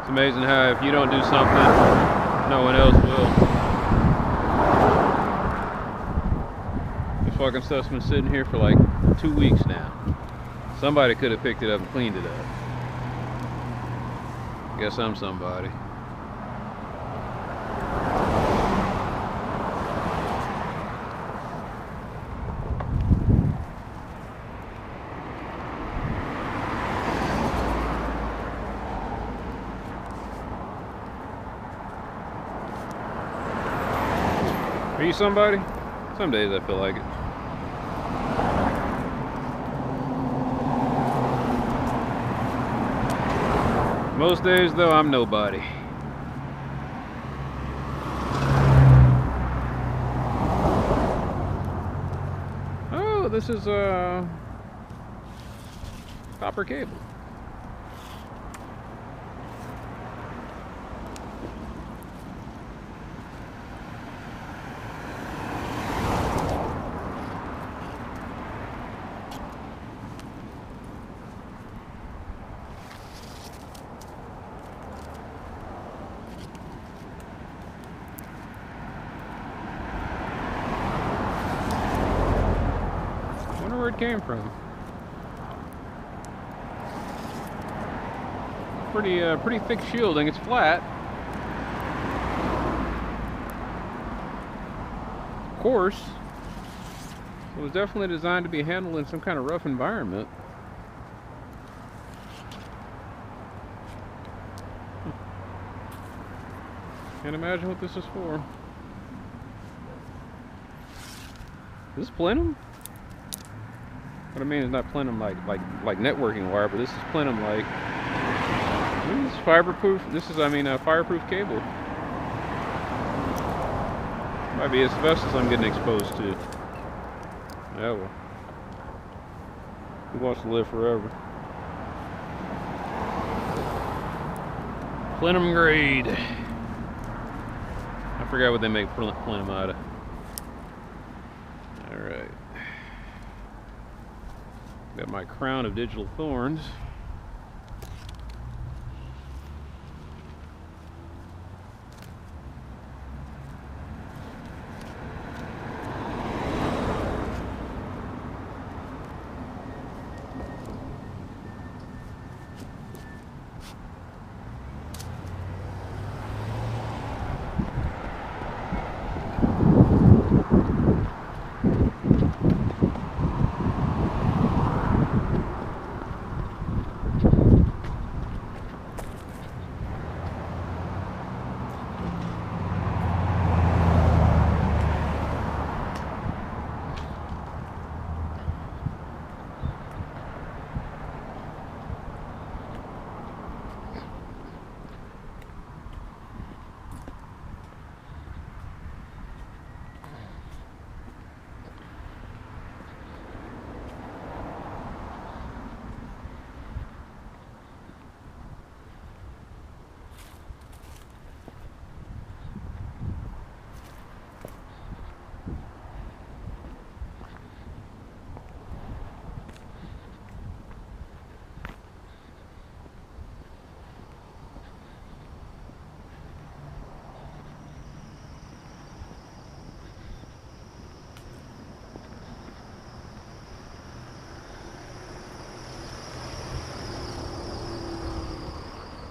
It's amazing how if you don't do something, no one else will. This fucking stuff's been sitting here for like 2 weeks now. Somebody could have picked it up and cleaned it up. Guess I'm somebody. Are you somebody? Some days I feel like it. Most days though, I'm nobody. Oh, this is copper cable. Where it came from. Pretty thick shielding. It's flat. Of course, it was definitely designed to be handled in some kind of rough environment. Can't imagine what this is for. Is this plenum? What I mean is not plenum like networking wire, but this is plenum like this is fiberproof. This is fireproof cable. Might be asbestos I'm getting exposed to. Yeah, well, who wants to live forever? Plenum grade. I forgot what they make plenum out of. All right. Got my crown of digital thorns.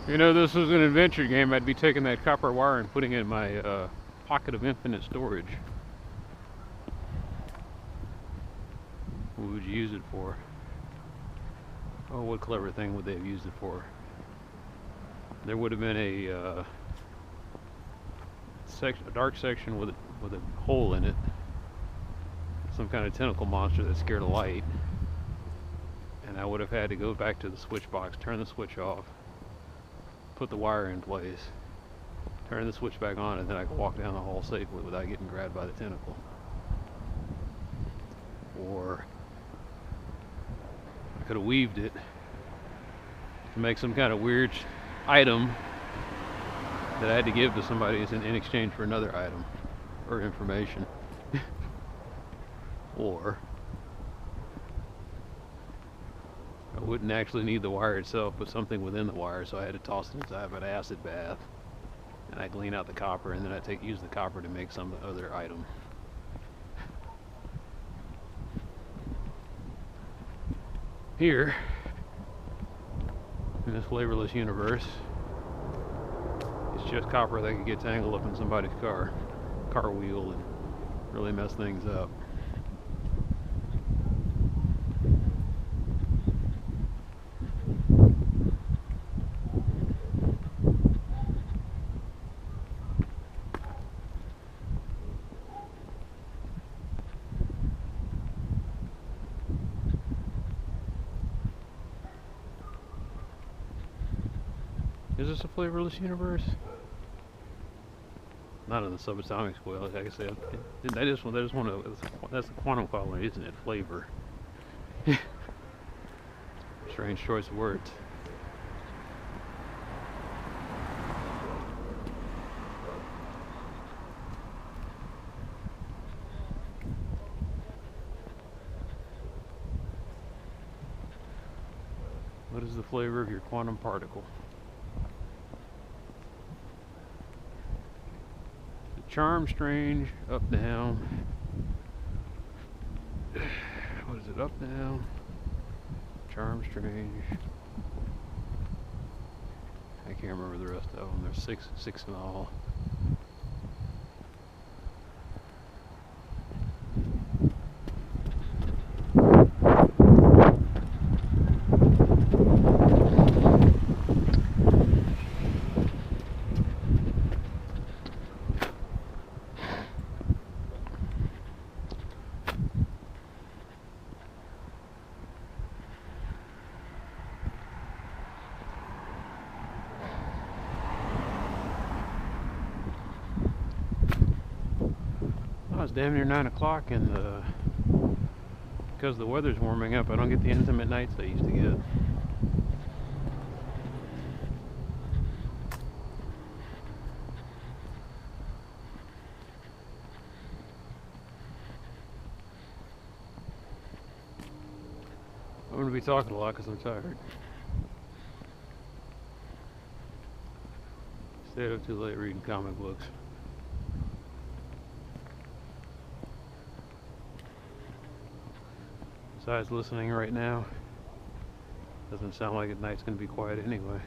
You know, this was an adventure game, I'd be taking that copper wire and putting it in my pocket of infinite storage. What would you use it for? Oh, what clever thing would they have used it for? There would have been a dark section with a hole in it. Some kind of tentacle monster that scared a light. And I would have had to go back to the switch box, turn the switch off, put the wire in place, turn the switch back on, and then I could walk down the hall safely without getting grabbed by the tentacle. Or I could have weaved it to make some kind of weird item that I had to give to somebody in exchange for another item or information. Or I wouldn't actually need the wire itself, but something within the wire, so I had to toss it inside of an acid bath. And I clean out the copper, and then I use the copper to make some other item. Here, in this flavorless universe, it's just copper that could get tangled up in somebody's car wheel and really mess things up. Is this a flavorless universe? Not in the subatomic scale, like I said. That's the quantum quality, isn't it? Flavor. Strange choice of words. What is the flavor of your quantum particle? Charm, strange, up, down. What is it? Up, down. Charm, strange. I can't remember the rest of them. There's six in all. It's damn near 9 o'clock, and because the weather's warming up, I don't get the intimate nights I used to get. I'm going to be talking a lot because I'm tired. Stayed up too late reading comic books. Besides, listening right now doesn't sound like the night's going to be quiet anyway.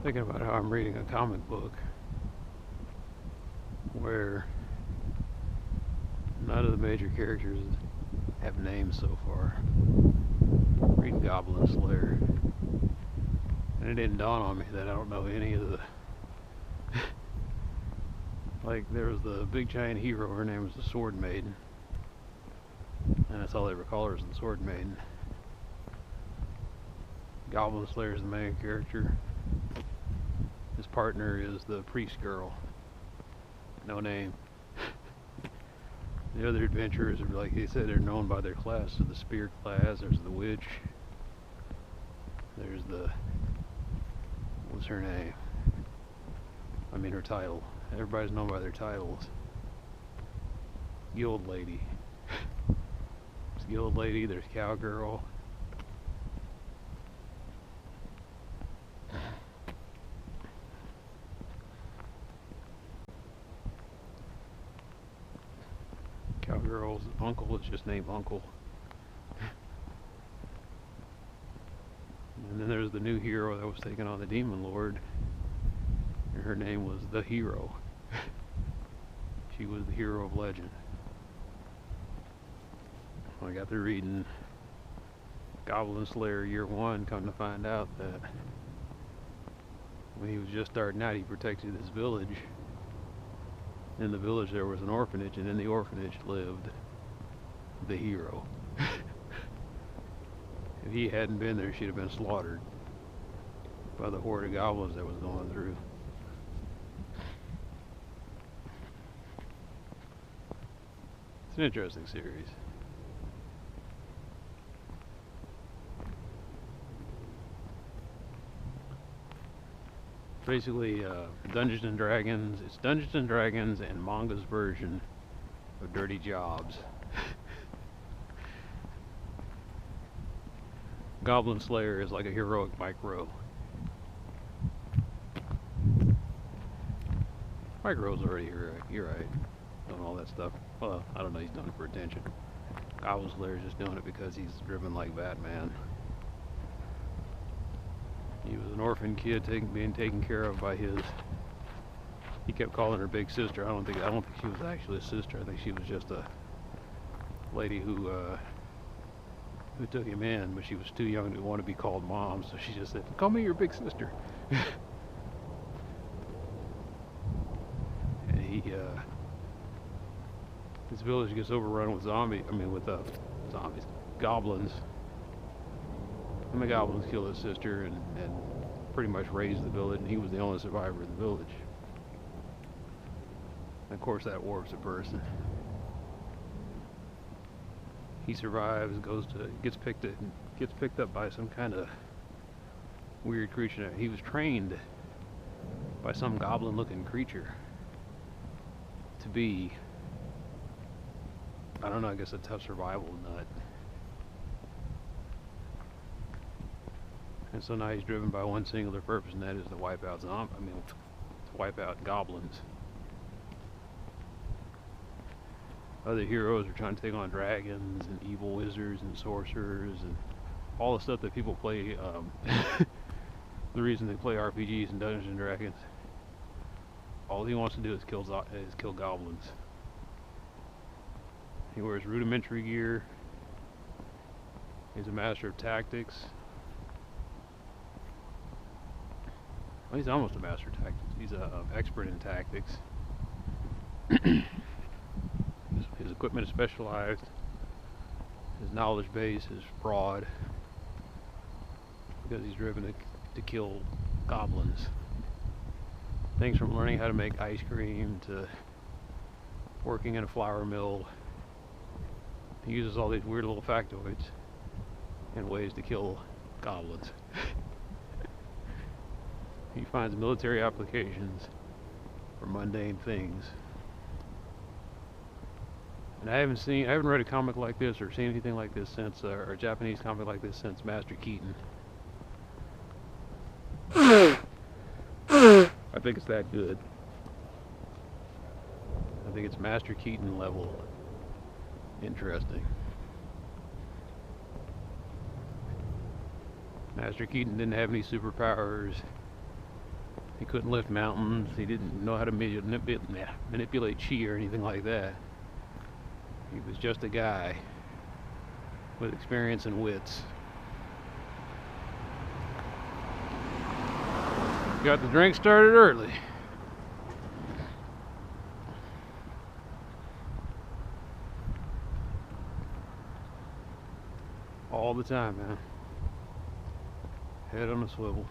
Thinking about how I'm reading a comic book where none of the major characters have names so far. Reading Goblin Slayer. And it didn't dawn on me that I don't know any of the... Like, there was the big giant hero, her name was the Sword Maiden. And that's all they ever call her, is the Sword Maiden. Goblin Slayer is the main character. His partner is the priest girl. No name. The other adventurers are, like they said, they're known by their class. So the spear class, there's the witch. There's the... What's her name? I mean her title. Everybody's known by their titles. Guild Lady. There's Guild Lady, there's Cowgirl. Cowgirl's uncle is just named Uncle. And then there's the new hero that was taking on the Demon Lord. And her name was the Hero. She was the hero of legend. When I got through reading Goblin Slayer Year 1, come to find out that when he was just starting out, he protected this village. In the village there was an orphanage, and in the orphanage lived the hero. If he hadn't been there, she'd have been slaughtered by the horde of goblins that was going through. It's an interesting series. Basically, Dungeons and Dragons. It's Dungeons and Dragons and manga's version of Dirty Jobs. Goblin Slayer is like a heroic micro. Micro's already heroic, you're right. Doing all that stuff. Well, I don't know, he's doing it for attention. Goblin Slayer's just doing it because he's driven like Batman. He was an orphan kid being taken care of by his... He kept calling her big sister. I don't think she was actually a sister. I think she was just a lady who took him in, but she was too young to want to be called mom, so she just said, "Call me your big sister." And his village gets overrun with goblins. And the goblins kill his sister and pretty much razed the village, and he was the only survivor of the village. And of course that warps a person. He survives, gets picked up by some kind of weird creature. He was trained by some goblin-looking creature to be, I don't know, I guess a tough survival nut. And so now he's driven by one singular purpose, and that is to wipe out to wipe out goblins. Other heroes are trying to take on dragons and evil wizards and sorcerers and all the stuff that people play. The reason they play RPGs and Dungeons and Dragons. All he wants to do is kill goblins. He wears rudimentary gear. He's a master of tactics. Well, he's almost a master of tactics. He's an expert in tactics. His equipment is specialized. His knowledge base is broad because he's driven to kill goblins. Things from learning how to make ice cream to working in a flour mill. He uses all these weird little factoids and ways to kill goblins. He finds military applications for mundane things. And I haven't read a comic like this or seen anything like this since, or a Japanese comic like this since Master Keaton. I think it's that good. I think it's Master Keaton level interesting. Master Keaton didn't have any superpowers. He couldn't lift mountains. He didn't know how to manipulate chi or anything like that. He was just a guy with experience and wits. Got the drink started early. All the time, man. Head on a swivel.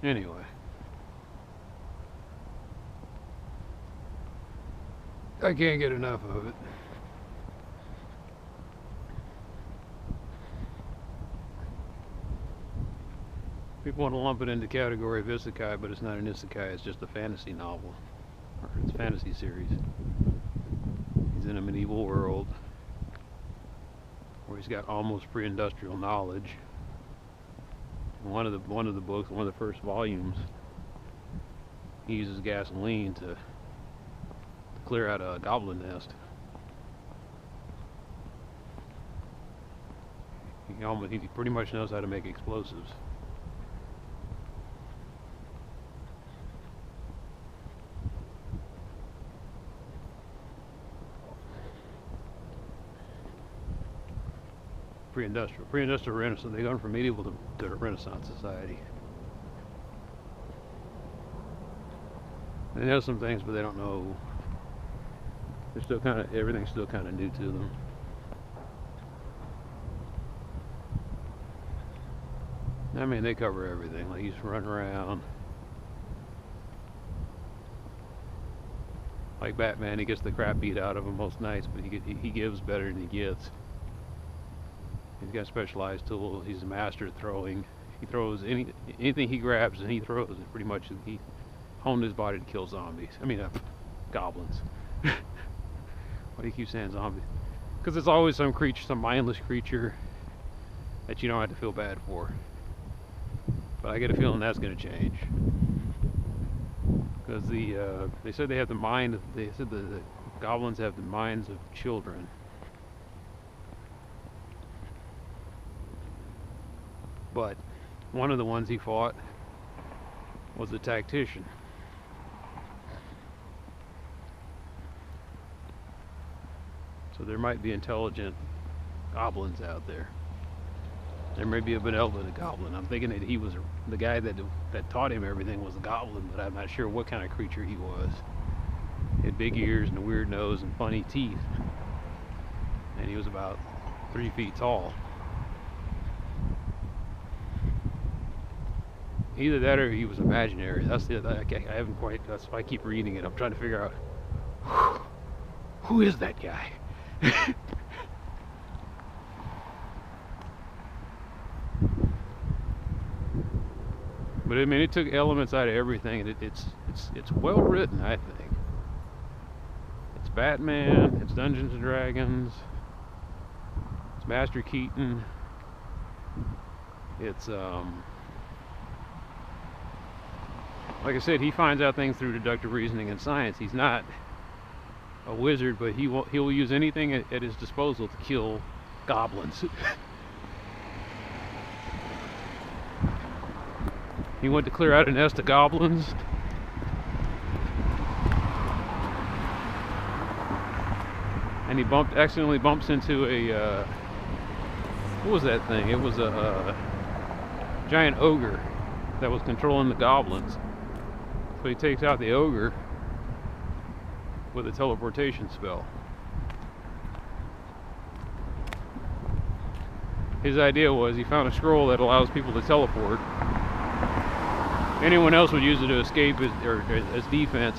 Anyway. I can't get enough of it. People want to lump it into the category of isekai, but it's not an isekai, it's just a fantasy novel. Or it's a fantasy series. He's in a medieval world where he's got almost pre-industrial knowledge. One of the books, one of the first volumes, he uses gasoline to clear out a goblin nest. He pretty much knows how to make explosives. Pre-industrial Renaissance. They're going from medieval to the Renaissance society. They know some things, but they don't know. They're still everything's still kind of new to them. I mean, they cover everything. Like, he's running around like Batman. He gets the crap beat out of him most nights, but he gives better than he gets. He's got specialized tools. He's a master at throwing. He throws anything he grabs and he throws it. Pretty much, he honed his body to kill zombies. I mean, goblins. Why do you keep saying zombies? Because it's always some creature, some mindless creature that you don't have to feel bad for. But I get a feeling that's going to change. Because they said they have the mind. They said the goblins have the minds of children. But one of the ones he fought was a tactician. So there might be intelligent goblins out there. There may be a benevolent goblin. I'm thinking that he was the guy that taught him everything was a goblin, but I'm not sure what kind of creature he was. He had big ears and a weird nose and funny teeth. And he was about 3 feet tall. Either that or he was imaginary. That's I haven't quite. That's why I keep reading it. I'm trying to figure out who is that guy. But I mean, it took elements out of everything, and it's well written. I think it's Batman. It's Dungeons and Dragons. It's Master Keaton. It's like I said, he finds out things through deductive reasoning and science. He's not a wizard, but he will use anything at his disposal to kill goblins. He went to clear out a nest of goblins. And he accidentally bumps into a what was that thing? It was a giant ogre that was controlling the goblins. So he takes out the ogre with a teleportation spell. His idea was he found a scroll that allows people to teleport. Anyone else would use it to escape as defense.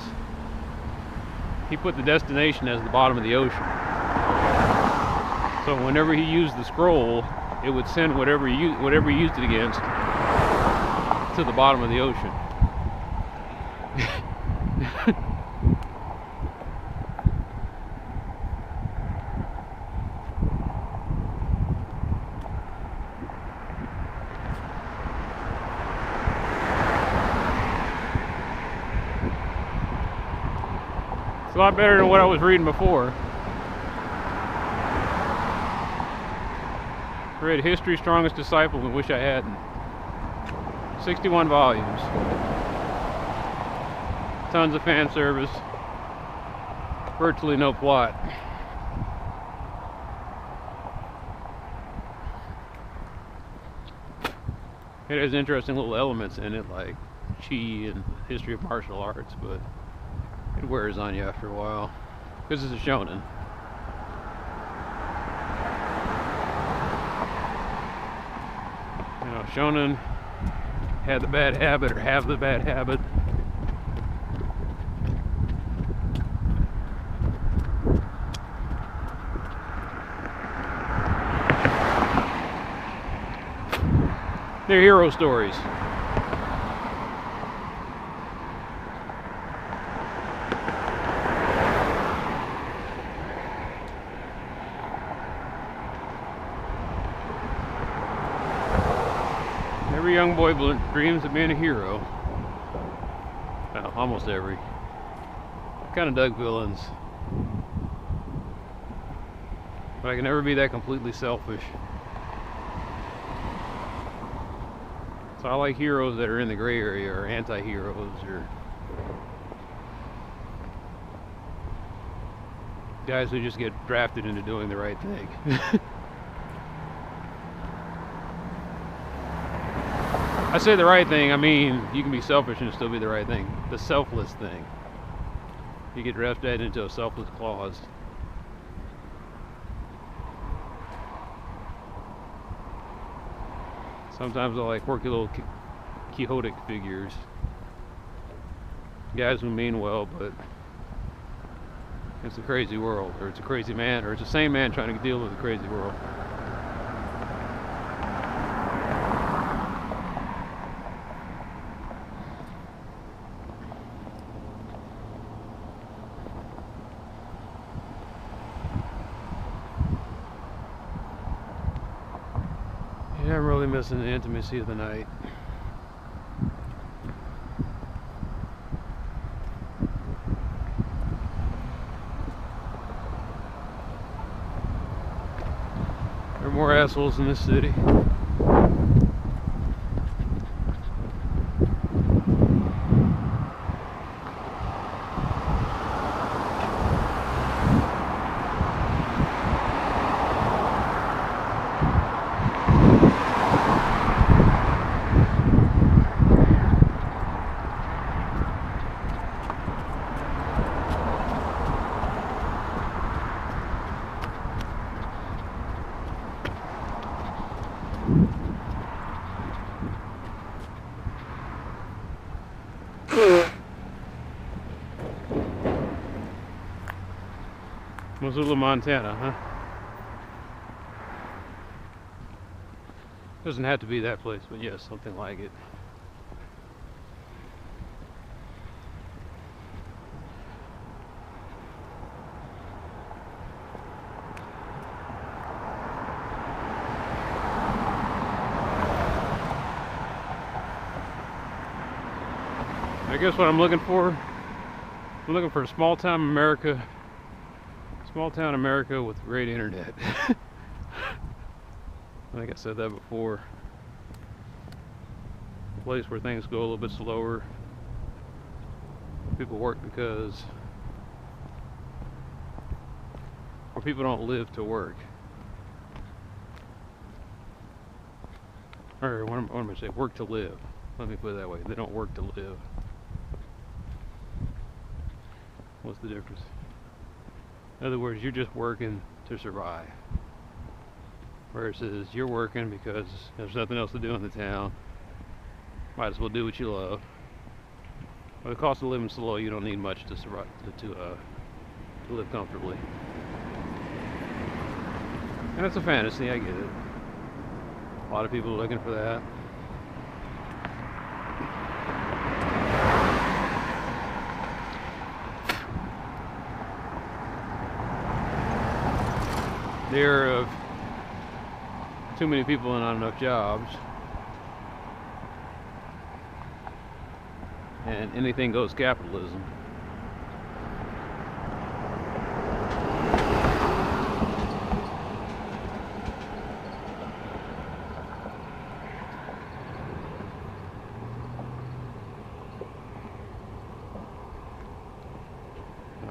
He put the destination as the bottom of the ocean. So whenever he used the scroll, it would send whatever he used it against to the bottom of the ocean. It's a lot better than what I was reading before. I read History's Strongest Disciple and wish I hadn't. 61 volumes. Tons of fan service. Virtually no plot. It has interesting little elements in it, like chi and history of martial arts, but it wears on you after a while. Because it's a shonen. You know, shonen had the bad habit, or have the bad habit. They're hero stories. Every young boy dreams of being a hero. Well, almost every. I kind of dug villains. But I can never be that completely selfish. So I like heroes that are in the gray area, or anti-heroes, or guys who just get drafted into doing the right thing. I say the right thing, I mean you can be selfish and still be the right thing. The selfless thing. You get drafted into a selfless clause. Sometimes I like quirky little quixotic figures. Guys who mean well, but it's a crazy world, or it's a crazy man, or it's the same man trying to deal with a crazy world. Yeah, I'm really missing the intimacy of the night. There are more assholes in this city. Missoula, Montana, huh? Doesn't have to be that place, but yes, something like it. I guess what I'm looking for a small town America. Small town America with great internet. I think I said that before. A place where things go a little bit slower. People work where people don't live to work. Or what am I going to say? Work to live. Let me put it that way. They don't work to live. What's the difference? In other words, you're just working to survive. Versus you're working because there's nothing else to do in the town. Might as well do what you love. Well, the cost of living's so low, you don't need much to survive, to live comfortably. And it's a fantasy, I get it. A lot of people are looking for that. There of too many people and not enough jobs, and anything goes capitalism.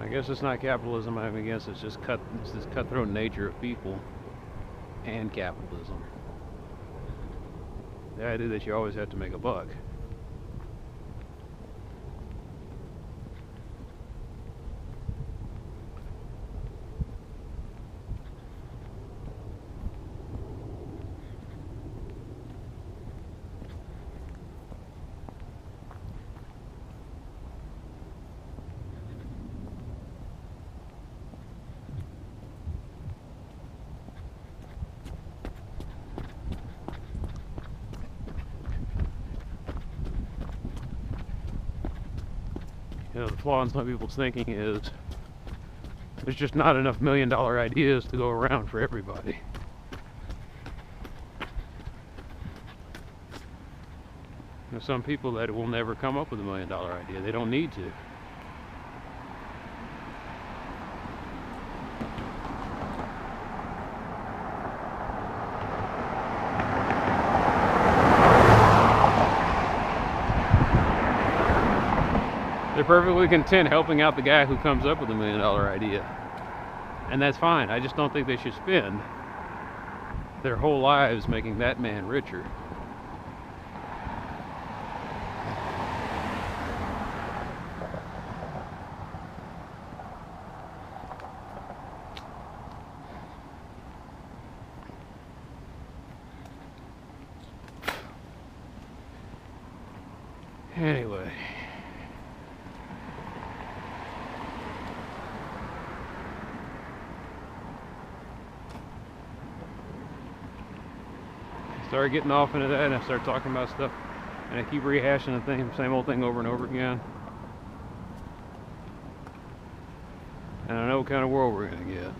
I guess it's not capitalism I'm against, it's this cutthroat nature of people and capitalism. The idea that you always have to make a buck. You know, the flaw in some people's thinking is there's just not enough million-dollar ideas to go around for everybody. There's some people that will never come up with a million-dollar idea. They don't need to. They're perfectly content helping out the guy who comes up with a million-dollar idea. And that's fine. I just don't think they should spend their whole lives making that man richer. Anyway. Started getting off into that, and I started talking about stuff, and I keep rehashing the same old thing over and over again. And I know what kind of world we're gonna get.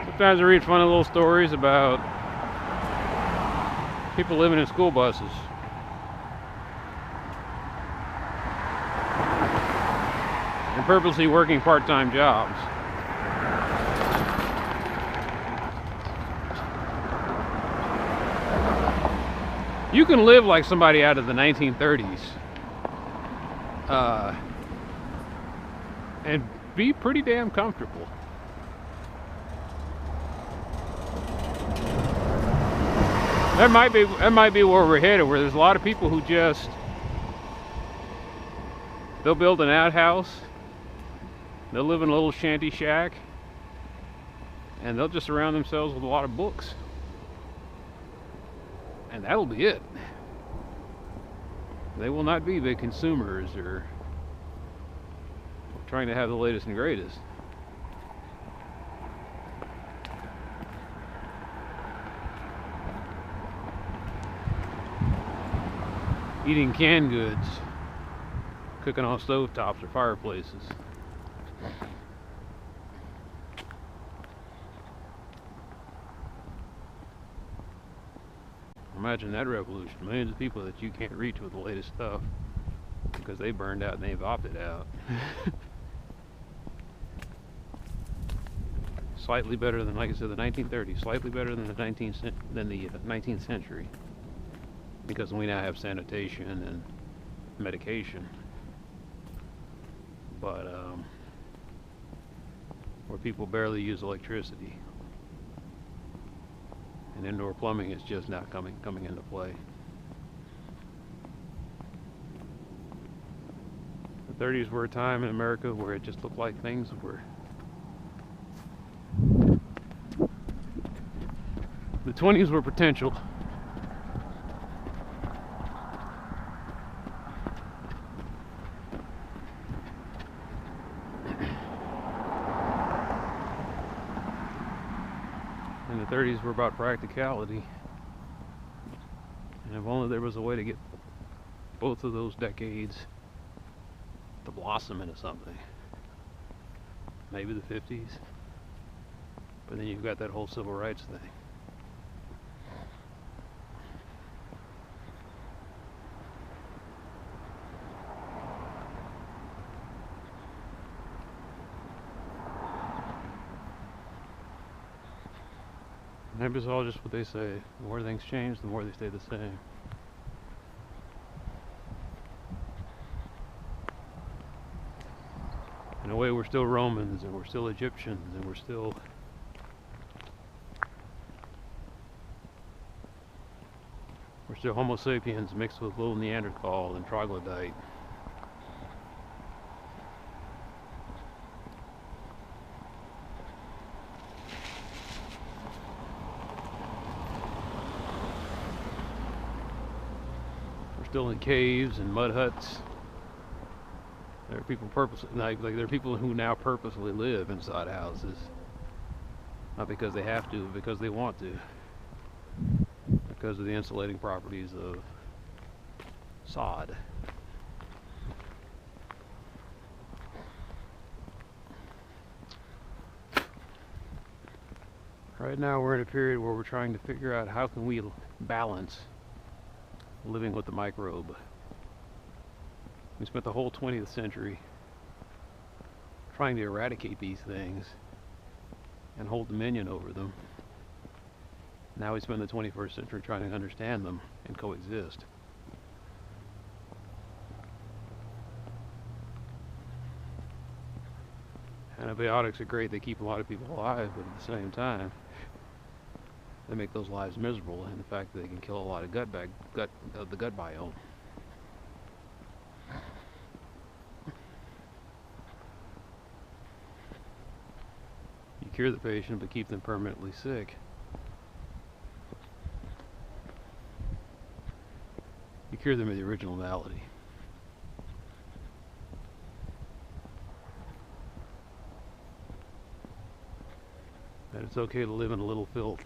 Sometimes I read funny little stories about people living in school buses. And purposely working part-time jobs. You can live like somebody out of the 1930s and be pretty damn comfortable. That might be where we're headed, where there's a lot of people who just, they'll build an outhouse, they'll live in a little shanty shack, and they'll just surround themselves with a lot of books. And that'll be it. They will not be big consumers or trying to have the latest and greatest. Eating canned goods, cooking on stovetops or fireplaces. Imagine that revolution. Millions of people that you can't reach with the latest stuff because they burned out and they've opted out. Slightly better than, like I said, the 1930s. Slightly better than the 19th century. Because we now have sanitation and medication. But where people barely use electricity. And indoor plumbing is just now coming into play. The 30s were a time in America where it just looked like things were. The 20s were potential. And the 30s were about practicality. And if only there was a way to get both of those decades to blossom into something. Maybe the 50s. But then you've got that whole civil rights thing. Maybe it's all just what they say. The more things change, the more they stay the same. In a way, we're still Romans, and we're still Egyptians, and we're still Homo sapiens mixed with little Neanderthal and troglodyte. We're still in caves and mud huts. There are people there are people who now purposely live inside houses, not because they have to, but because they want to, because of the insulating properties of sod. Right now we're in a period where we're trying to figure out how can we balance living with the microbe. We spent the whole 20th century trying to eradicate these things and hold dominion over them. Now we spend the 21st century trying to understand them and coexist. Antibiotics are great, they keep a lot of people alive, but at the same time, they make those lives miserable, and the fact that they can kill a lot of the gut biome. You cure the patient, but keep them permanently sick. You cure them of the original malady. And it's okay to live in a little filth.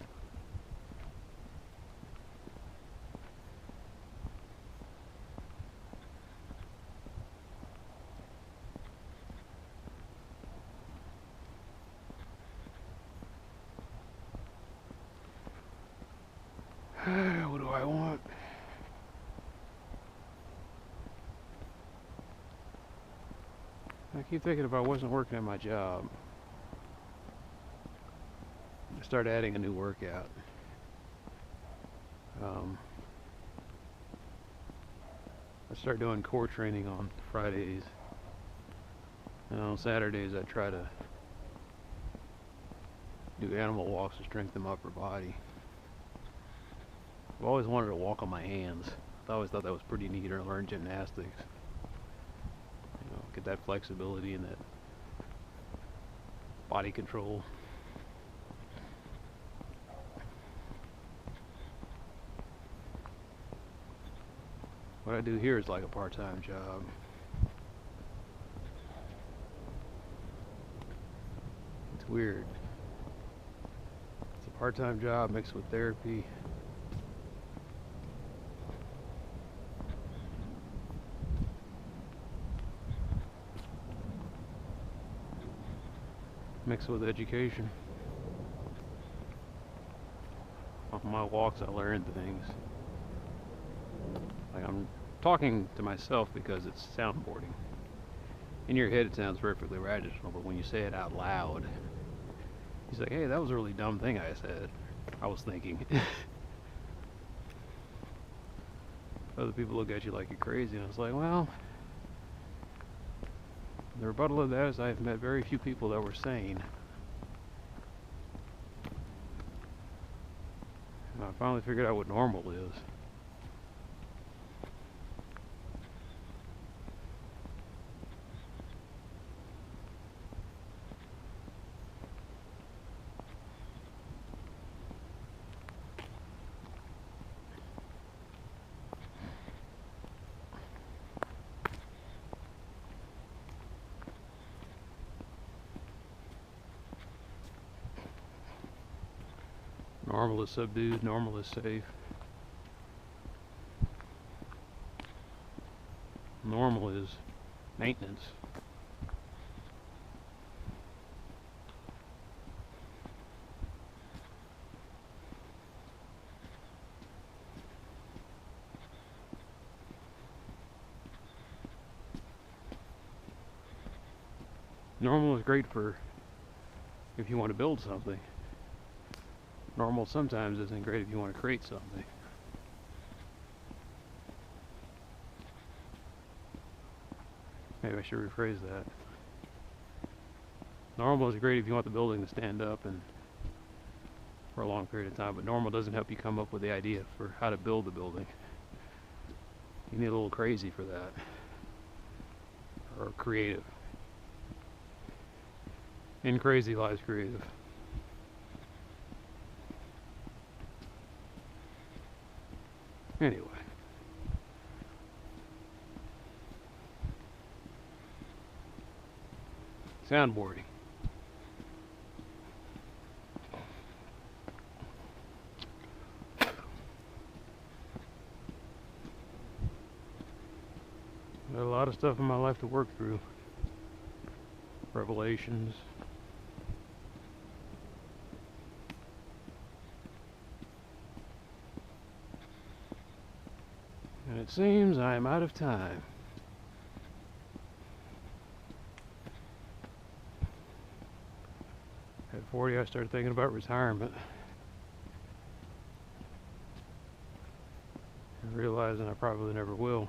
What do I want? I keep thinking if I wasn't working at my job, I start adding a new workout. I start doing core training on Fridays, and on Saturdays I try to do animal walks to strengthen my upper body. I've always wanted to walk on my hands. I always thought that was pretty neat, or learn gymnastics. You know, get that flexibility and that body control. What I do here is like a part-time job. It's weird. It's a part-time job mixed with therapy. Mixed with education. On my walks I learn things. Like I'm talking to myself because it's soundboarding. In your head it sounds perfectly rational, but when you say it out loud, you say, hey, that was a really dumb thing I said. I was thinking. Other people look at you like you're crazy, and I was like, well, the rebuttal of that is I've met very few people that were sane. And I finally figured out what normal is. Normal is subdued, normal is safe. Normal is maintenance. Normal is great for if you want to build something. Normal sometimes isn't great if you want to create something. Maybe I should rephrase that. Normal is great if you want the building to stand up and for a long period of time, but normal doesn't help you come up with the idea for how to build the building. You need a little crazy for that, or creative. In crazy lies creative. Anyway. Soundboarding. Got a lot of stuff in my life to work through. Revelations. And it seems I am out of time. At 40, I started thinking about retirement. And realizing I probably never will.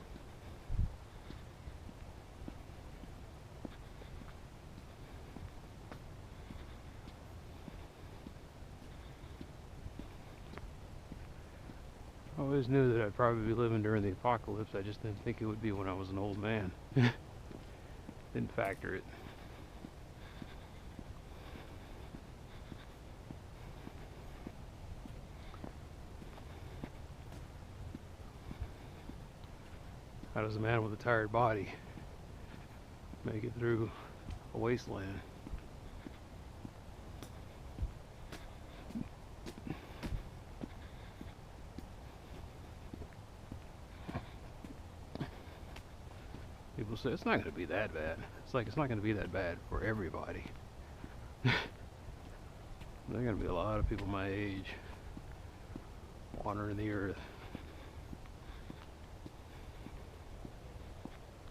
I always knew that I'd probably be living during the apocalypse. I just didn't think it would be when I was an old man. Didn't factor it. How does a man with a tired body make it through a wasteland? People say it's not going to be that bad. It's like it's not going to be that bad for everybody. There are going to be a lot of people my age wandering the earth.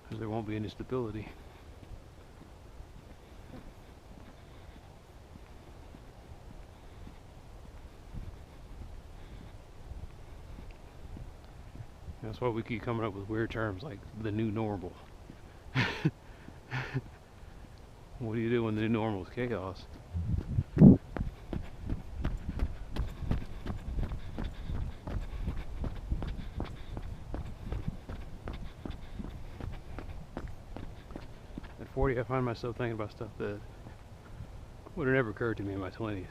Because there won't be any stability. That's why we keep coming up with weird terms like the new normal. What do you do when the new normal is chaos? At 40, I find myself thinking about stuff that would have never occurred to me in my 20s.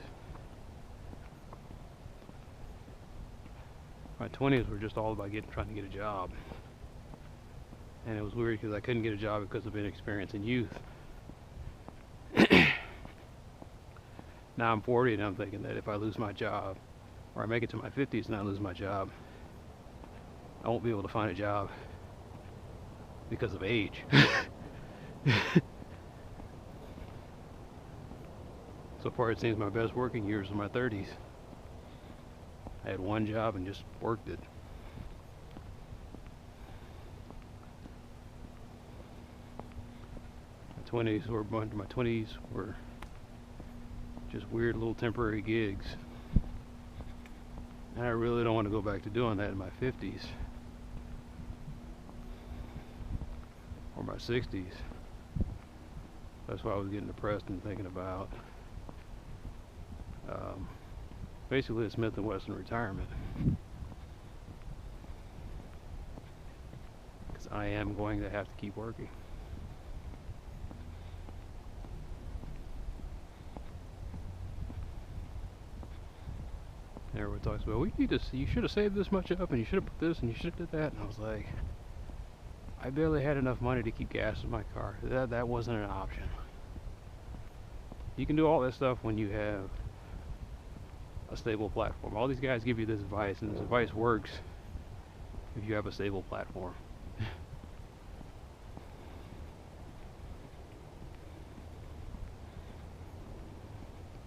My 20s were just all about trying to get a job. And it was weird because I couldn't get a job because of inexperience in youth. Now I'm 40 and I'm thinking that if I lose my job, or I make it to my 50s and I lose my job, I won't be able to find a job because of age. So far it seems my best working years were my 30s. I had one job and just worked it. My 20s were just weird little temporary gigs. And I really don't want to go back to doing that in my 50s or my 60s. That's why I was getting depressed and thinking about basically a Smith & Wesson retirement. Because I am going to have to keep working. Everyone talks about, well, you should have saved this much up, and you should have put this, and you should have did that. And I was like, I barely had enough money to keep gas in my car. That wasn't an option. You can do all that stuff when you have a stable platform. All these guys give you this advice, and this advice works if you have a stable platform.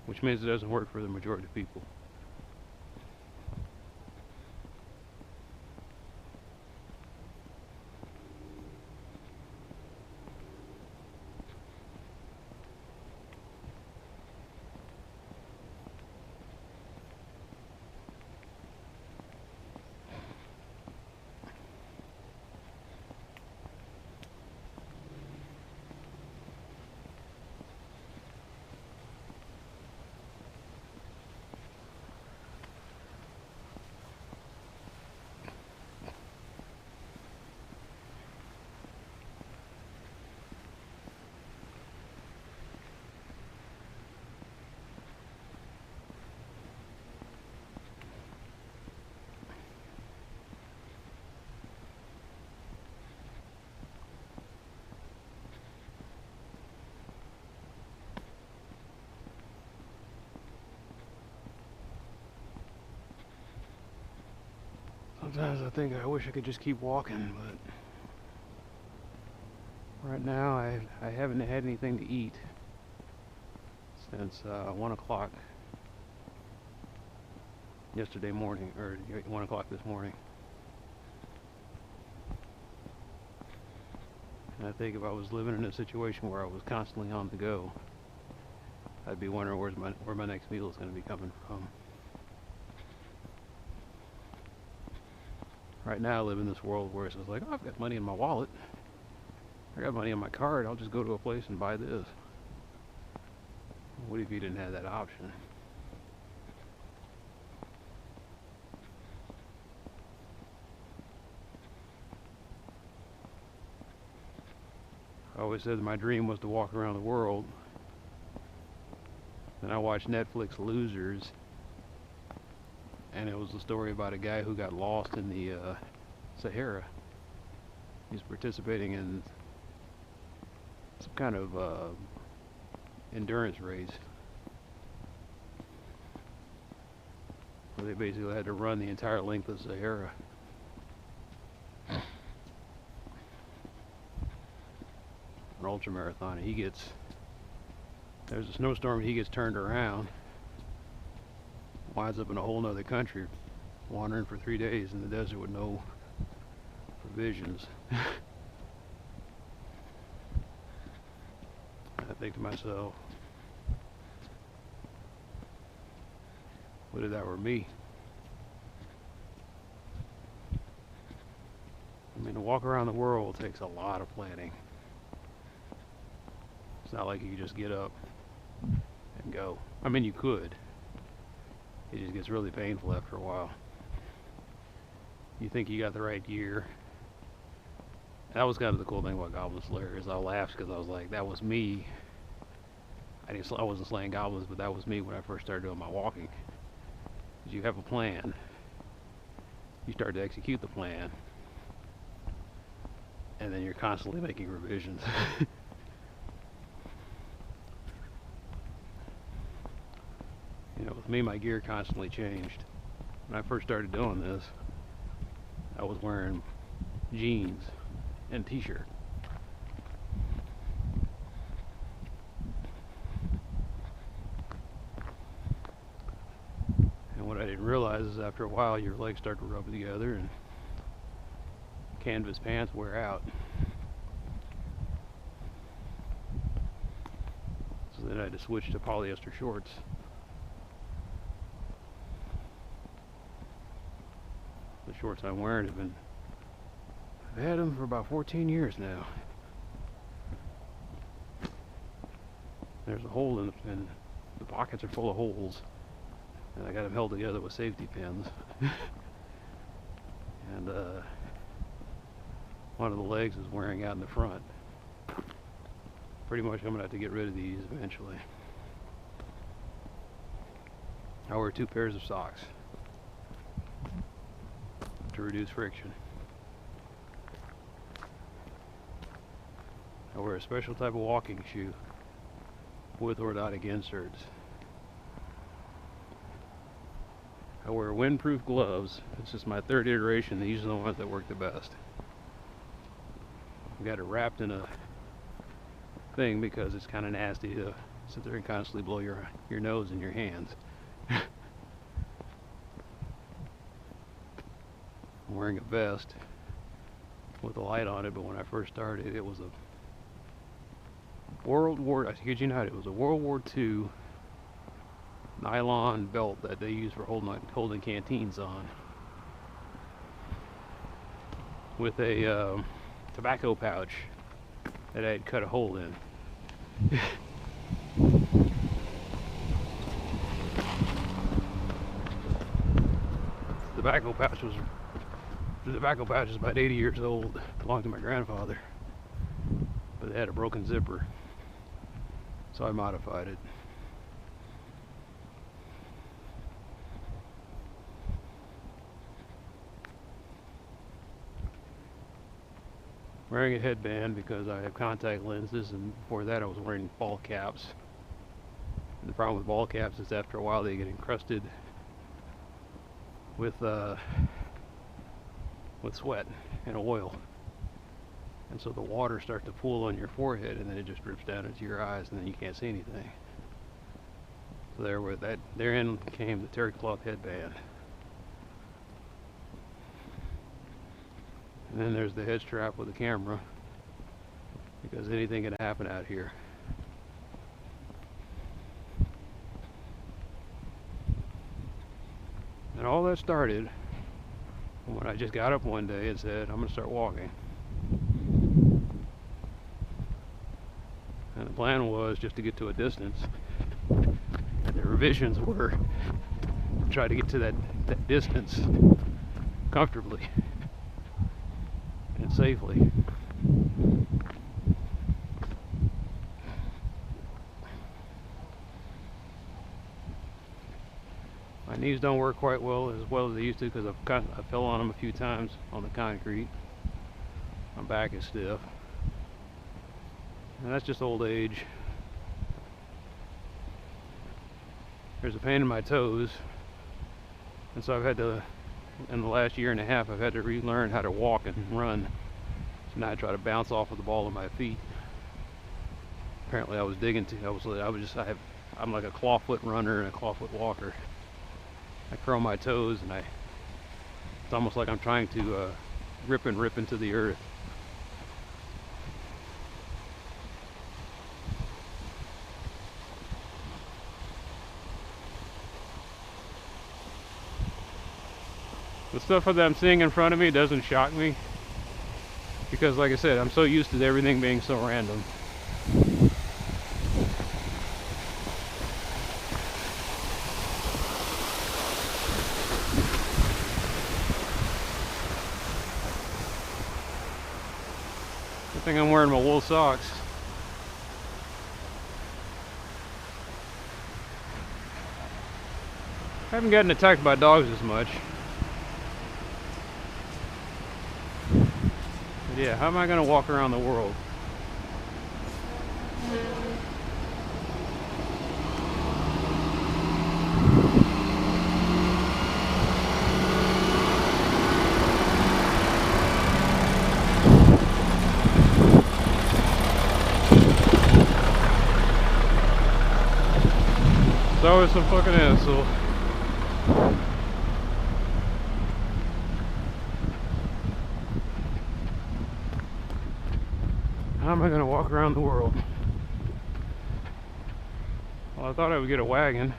Which means it doesn't work for the majority of people. Sometimes I think I wish I could just keep walking, but right now I haven't had anything to eat since 1 o'clock yesterday morning, or 1 o'clock this morning. And I think if I was living in a situation where I was constantly on the go, I'd be wondering where my next meal is going to be coming from. Right now I live in this world where it's just like, oh, I've got money in my wallet, I got money on my card, I'll just go to a place and buy this. What if you didn't have that option? I always said my dream was to walk around the world. Then I watched Netflix Losers, and it was a story about a guy who got lost in the Sahara. He's participating in some kind of endurance race where they basically had to run the entire length of the Sahara. An ultra marathon, and there's a snowstorm and he gets turned around, winds up in a whole nother country, wandering for 3 days in the desert with no provisions. I think to myself, what if that were me? I mean, to walk around the world takes a lot of planning. It's not like you can just get up and go. I mean, you could. It just gets really painful after a while. You think you got the right gear. That was kind of the cool thing about Goblin Slayer, is I laughed because I was like, that was me. I wasn't slaying goblins, but that was me when I first started doing my walking. Because you have a plan. You start to execute the plan. And then you're constantly making revisions. You know, with me, my gear constantly changed. When I first started doing this, I was wearing jeans and t-shirt. And what I didn't realize is after a while your legs start to rub together and canvas pants wear out. So then I had to switch to polyester shorts. The shorts I'm wearing I've had them for about 14 years now. There's a hole in the pockets are full of holes, and I got them held together with safety pins. And one of the legs is wearing out in the front. Pretty much I'm gonna have to get rid of these eventually. I wear 2 pairs of socks to reduce friction. I wear a special type of walking shoe with orthotic inserts. I wear windproof gloves. This is my 3rd iteration. These are the ones that work the best. I've got it wrapped in a thing because it's kind of nasty to sit there and constantly blow your nose and your hands. I'm wearing a vest with a light on it, but when I first started, it was a I kid you not, it was a World War II nylon belt that they use for holding canteens on, with a tobacco pouch that I had cut a hole in. The tobacco pouch is about 80 years old. It belonged to my grandfather, but it had a broken zipper, so I modified it. Wearing a headband because I have contact lenses, and before that I was wearing ball caps. And the problem with ball caps is after a while they get encrusted with with sweat and oil. And so the water starts to pool on your forehead, and then it just drips down into your eyes, and then you can't see anything. So therein came the terry cloth headband. And then there's the head strap with the camera, because anything can happen out here. And all that started when I just got up one day and said, I'm going to start walking. And the plan was just to get to a distance. And the revisions were to try to get to that distance comfortably and safely. My knees don't work quite well as they used to, because I fell on them a few times on the concrete. My back is stiff. And that's just old age. There's a pain in my toes. And so I've had to, in the last year and a half, I've had to relearn how to walk and run. So now I try to bounce off of the ball of my feet. Apparently I'm like a clawfoot runner and a clawfoot walker. I curl my toes, and it's almost like I'm trying to rip into the earth. The stuff that I'm seeing in front of me doesn't shock me, because like I said, I'm so used to everything being so random. I think I'm wearing my wool socks. I haven't gotten attacked by dogs as much. But yeah, how am I going to walk around the world? It's always some fucking asshole. How am I going to walk around the world? Well, I thought I would get a wagon.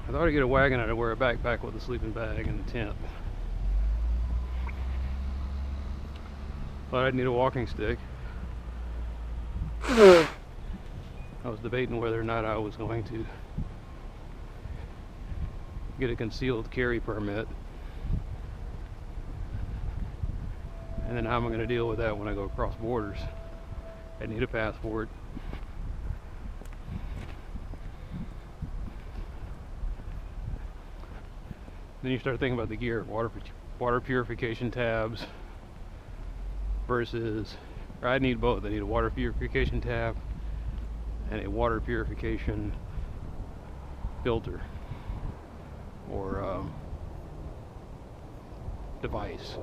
I thought I'd get a wagon, I'd wear a backpack with a sleeping bag and a tent. Thought I'd need a walking stick. I was debating whether or not I was going to get a concealed carry permit. And then how am I going to deal with that when I go across borders? I need a passport. Then you start thinking about the gear, water purification tabs versus, or I need both. I need a water purification tab and a water purification filter or device.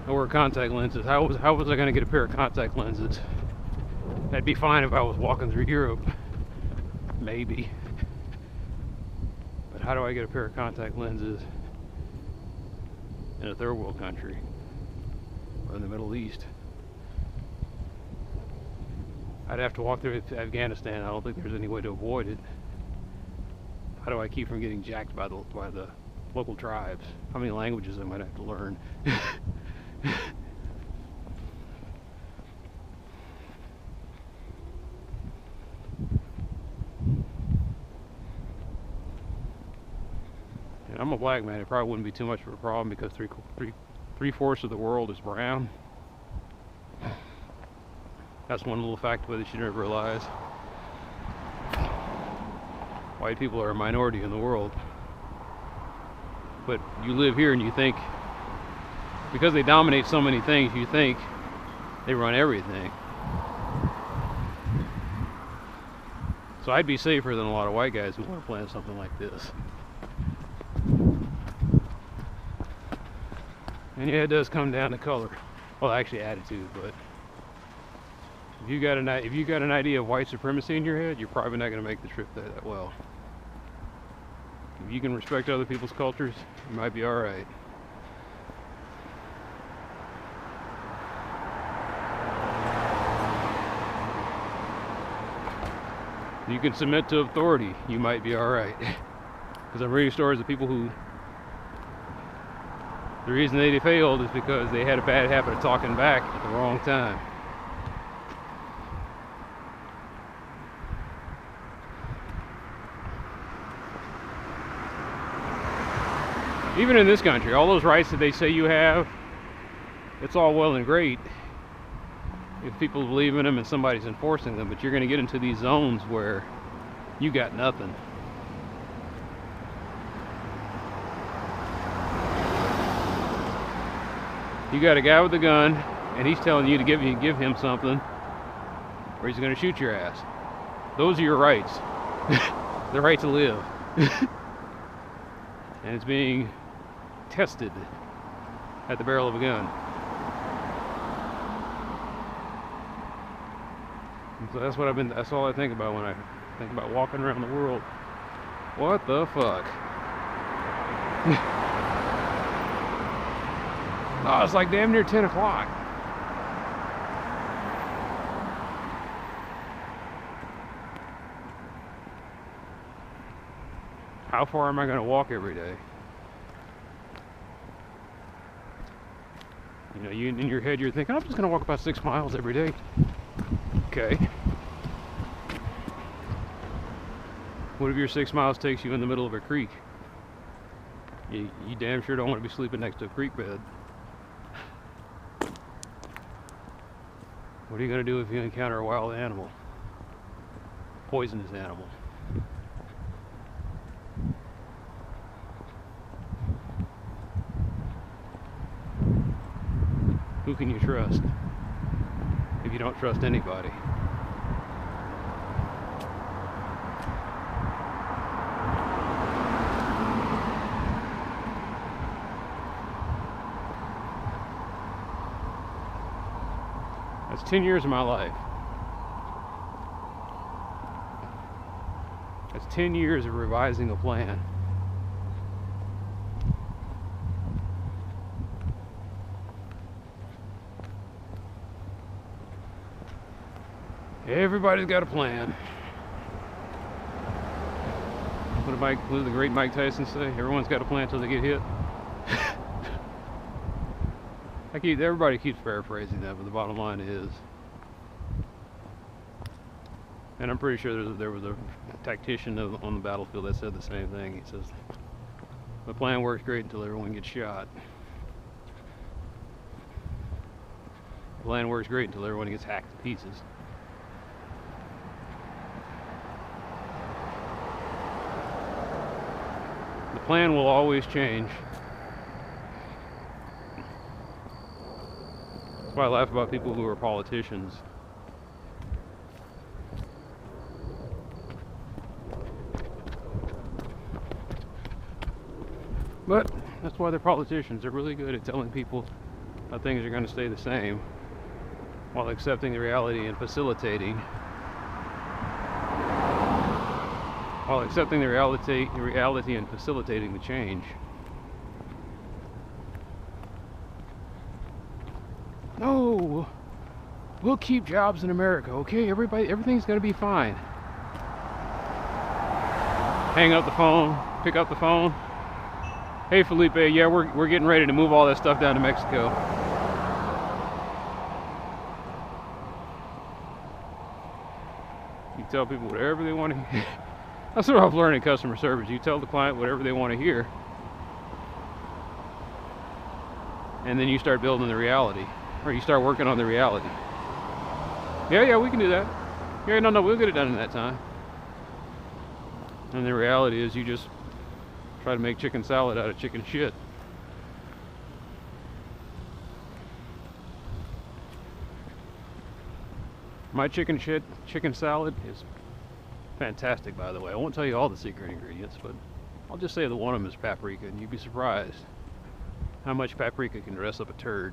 I wear contact lenses. How was I going to get a pair of contact lenses? That'd be fine if I was walking through Europe, maybe. But how do I get a pair of contact lenses in a third world country or in the Middle East? I'd have to walk through Afghanistan. I don't think there's any way to avoid it. How do I keep from getting jacked by the local tribes? How many languages I might have to learn? And I'm a black man. It probably wouldn't be too much of a problem because three-fourths of the world is brown. That's one little fact that you should never realize. White people are a minority in the world. But you live here and you think because they dominate so many things, you think they run everything. So I'd be safer than a lot of white guys who want to plant something like this. And yeah, it does come down to color. Well, actually attitude, but if you got an idea of white supremacy in your head, you're probably not going to make the trip there that well. If you can respect other people's cultures, you might be all right. You can submit to authority, you might be all right. Because I'm reading stories of people who, the reason they failed is because they had a bad habit of talking back at the wrong time. Even in this country, all those rights that they say you have, it's all well and great if people believe in them and somebody's enforcing them, but you're going to get into these zones where you got nothing. You got a guy with a gun and he's telling you to give him something or he's going to shoot your ass. Those are your rights. The right to live. And it's being tested at the barrel of a gun. And so that's all I think about when I think about walking around the world. What the fuck? Oh, it's like damn near 10 o'clock. How far am I going to walk every day? You know, in your head you're thinking, I'm just going to walk about 6 miles every day. Okay. What if your 6 miles takes you in the middle of a creek? You damn sure don't want to be sleeping next to a creek bed. What are you going to do if you encounter a wild animal? Poisonous animal. Who can you trust if you don't trust anybody? That's 10 years of my life. That's 10 years of revising a plan. Everybody's got a plan. What did the great Mike Tyson say? Everyone's got a plan until they get hit. Everybody keeps paraphrasing that, but the bottom line is, and I'm pretty sure there was a tactician on the battlefield that said the same thing. He says, the plan works great until everyone gets shot. The plan works great until everyone gets hacked to pieces. The plan will always change. That's why I laugh about people who are politicians. But that's why they're politicians. They're really good at telling people how things are going to stay the same while accepting the reality and facilitating. While accepting the reality and facilitating the change. No, we'll keep jobs in America, okay? Everything's gonna be fine. Hang up the phone, pick up the phone. Hey Felipe, yeah, we're getting ready to move all that stuff down to Mexico. You tell people whatever they want to hear. That's what I've learned in customer service. You tell the client whatever they want to hear. And then you start building the reality. Or you start working on the reality. Yeah, we can do that. Yeah, no, we'll get it done in that time. And the reality is you just try to make chicken salad out of chicken shit. My chicken salad is fantastic, by the way. I won't tell you all the secret ingredients, but I'll just say that one of them is paprika, and you'd be surprised how much paprika can dress up a turd.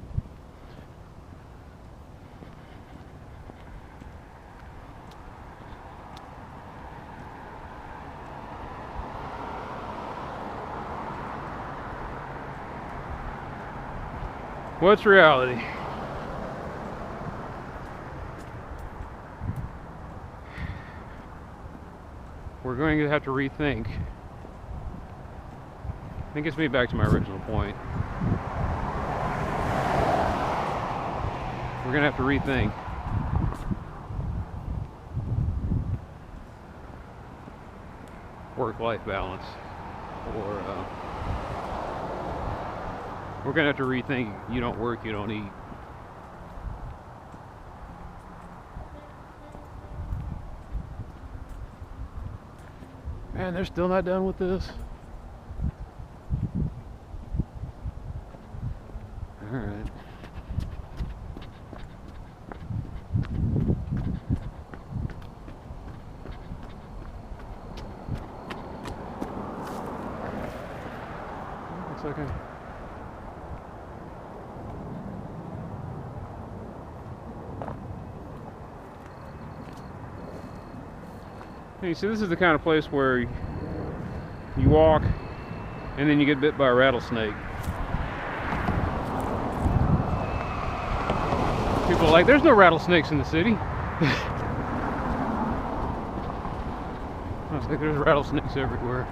What's reality? We're going to have to rethink. I think it's me back to my original point. We're going to have to rethink work-life balance, or we're going to have to rethink you don't work, you don't eat. Man, they're still not done with this. All right. Looks okay. You see, this is the kind of place where you walk and then you get bit by a rattlesnake. People are like, there's no rattlesnakes in the city. I was like, there's rattlesnakes everywhere.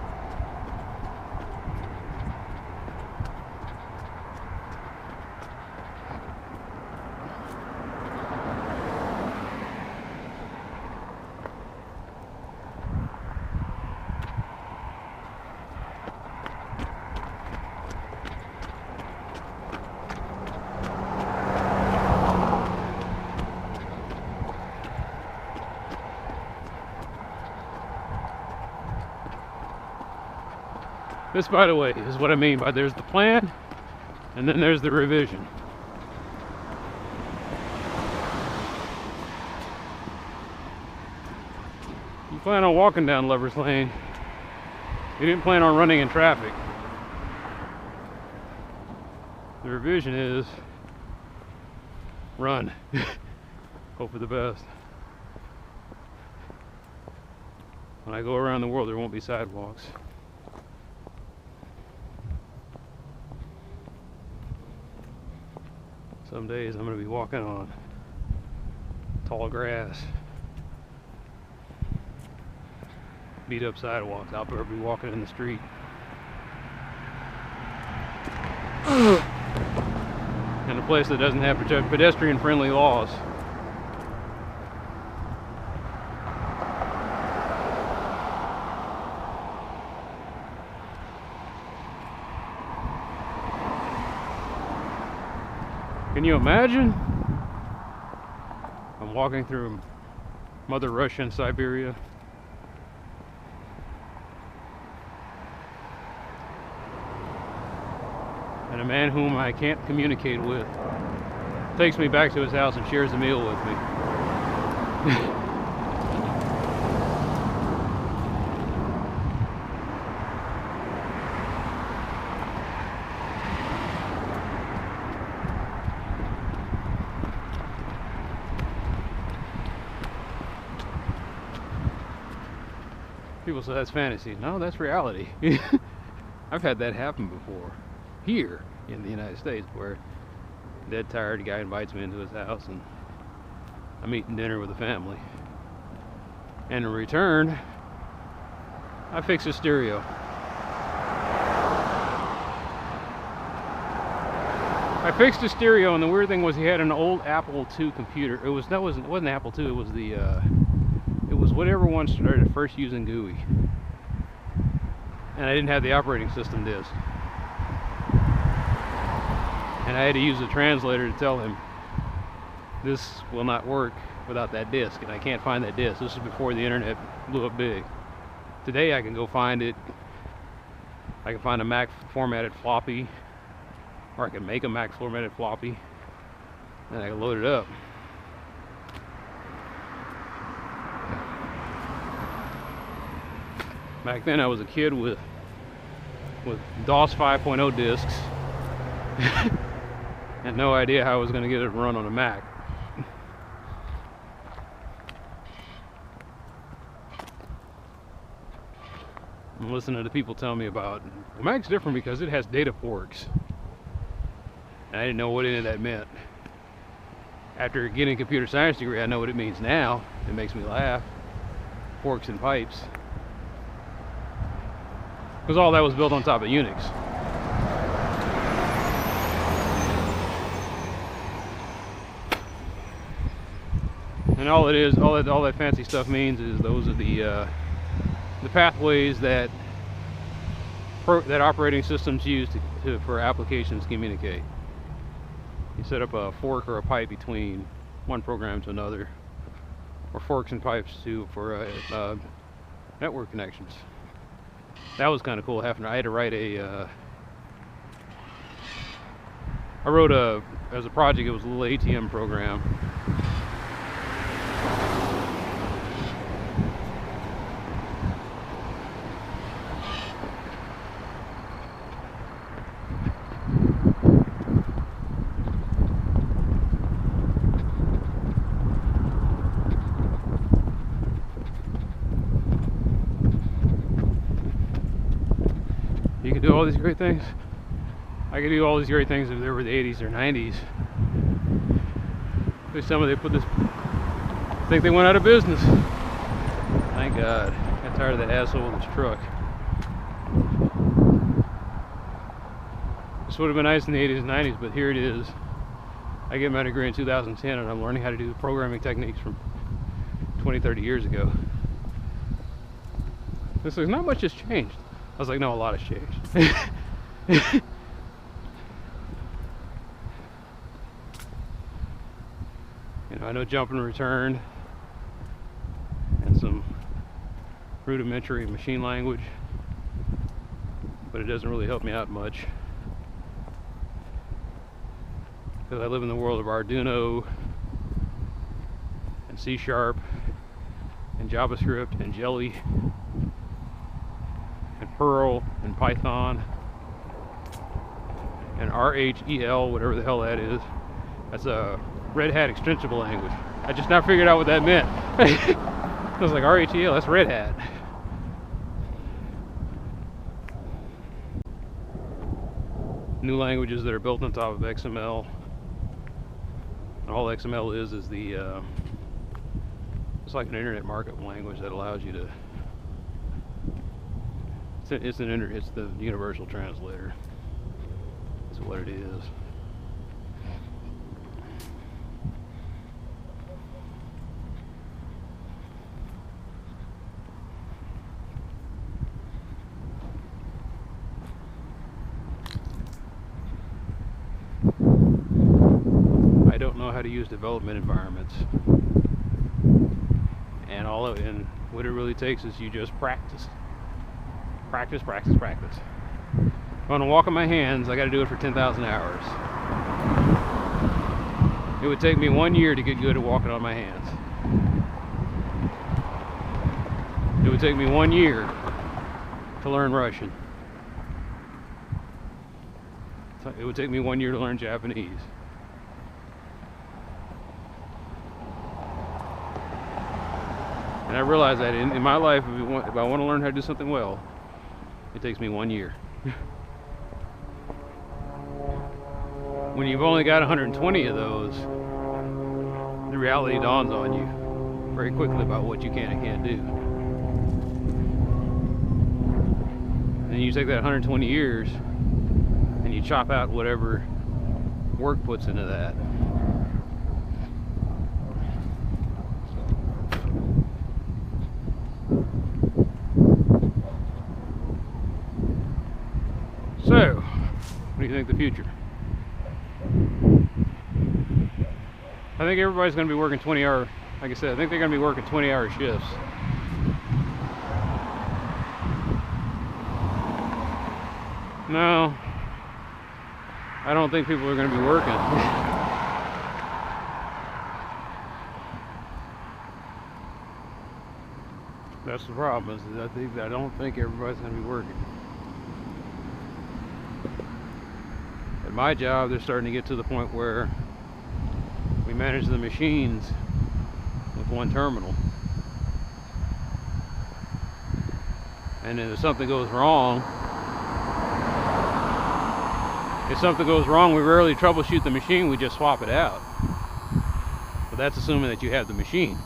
This, by the way, is what I mean by there's the plan, and then there's the revision. You plan on walking down Lover's Lane. You didn't plan on running in traffic. The revision is run. Hope for the best. When I go around the world, there won't be sidewalks. Some days I'm going to be walking on tall grass, beat up sidewalks. I'll probably be walking in the street. In a place that doesn't have pedestrian friendly laws. Can you imagine? I'm walking through Mother Russia in Siberia. And a man whom I can't communicate with takes me back to his house and shares a meal with me. People say that's fantasy. No, that's reality. I've had that happen before. Here in the United States, where dead tired guy invites me into his house and I'm eating dinner with the family. And in return, I fix his stereo. I fixed his stereo, and the weird thing was he had an old Apple II computer. It wasn't Apple II, it was the it was whatever one started first using GUI. And I didn't have the operating system disk. And I had to use a translator to tell him this will not work without that disk, and I can't find that disk. This is before the internet blew up big. Today I can go find it. I can find a Mac formatted floppy, or I can make a Mac formatted floppy, and I can load it up. Back then I was a kid with DOS 5.0 discs and no idea how I was going to get it to run on a Mac. I'm listening to people tell me about the Mac's different because it has data forks. And I didn't know what any of that meant. After getting a computer science degree, I know what it means now. It makes me laugh. Forks and pipes. Because all that was built on top of Unix. And all it is, all that fancy stuff means is those are the pathways that operating systems use for applications to communicate. You set up a fork or a pipe between one program to another, or forks and pipes for network connections. That was kind of cool. I had to write as a project, it was a little ATM program. You can do all these great things. I could do all these great things if they were the 80s or 90s. There's some of they put this. I think they went out of business. Thank God. Got tired of that asshole in this truck. This would have been nice in the 80s and 90s, but here it is. I get my degree in 2010 and I'm learning how to do the programming techniques from 20, 30 years ago. This looks not much has changed. I was like, no, a lot has changed. You know, I know jump and return and some rudimentary machine language, but it doesn't really help me out much because I live in the world of Arduino and C# and JavaScript and Jelly and Perl and Python and RHEL, whatever the hell that is. That's a Red Hat extensible language. I just now figured out what that meant. I was like, RHEL, that's Red Hat. New languages that are built on top of XML. And all XML is the it's like an internet markup language that allows you to. It's the universal translator. That's what it is. I don't know how to use development environments, and what it really takes is you just practice. Practice. If I want to walk on my hands, I got to do it for 10,000 hours. It would take me 1 year to get good at walking on my hands. It would take me 1 year to learn Russian. It would take me 1 year to learn Japanese. And I realize that in my life, if I want to learn how to do something well, it takes me 1 year. When you've only got 120 of those, the reality dawns on you very quickly about what you can and can't do. And you take that 120 years and you chop out whatever work puts into that. So, what do you think the future? I think everybody's going to be working 20-hour, like I said, I think they're going to be working 20-hour shifts. No, I don't think people are going to be working. That's the problem, is that I don't think everybody's going to be working. At my job, they're starting to get to the point where we manage the machines with one terminal. And then if something goes wrong, we rarely troubleshoot the machine, we just swap it out. But that's assuming that you have the machine.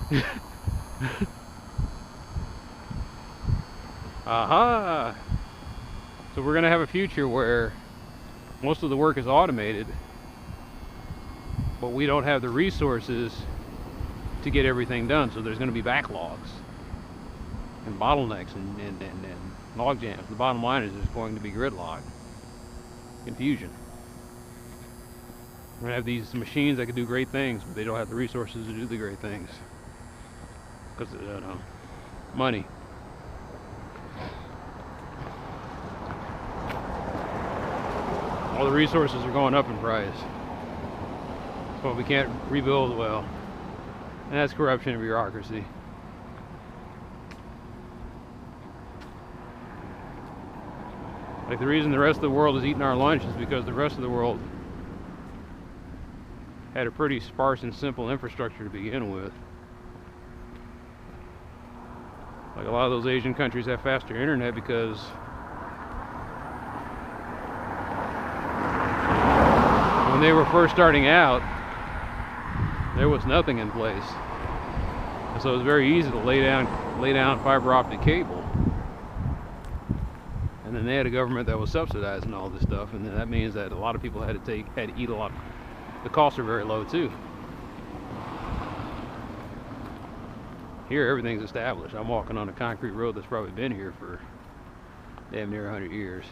Aha! So we're going to have a future where most of the work is automated, but we don't have the resources to get everything done. So there's going to be backlogs and bottlenecks and log jams. The bottom line is there's going to be gridlock, confusion. We're going to have these machines that can do great things, but they don't have the resources to do the great things because of money. All the resources are going up in price, so we can't rebuild well, and that's corruption and bureaucracy. Like, the reason the rest of the world is eating our lunch is because the rest of the world had a pretty sparse and simple infrastructure to begin with. Like, a lot of those Asian countries have faster internet because when they were first starting out, there was nothing in place, and so it was very easy to lay down fiber optic cable. And then they had a government that was subsidizing all this stuff, and then that means that a lot of people had to eat a lot. The costs are very low too. Here, everything's established. I'm walking on a concrete road that's probably been here for damn near 100 years.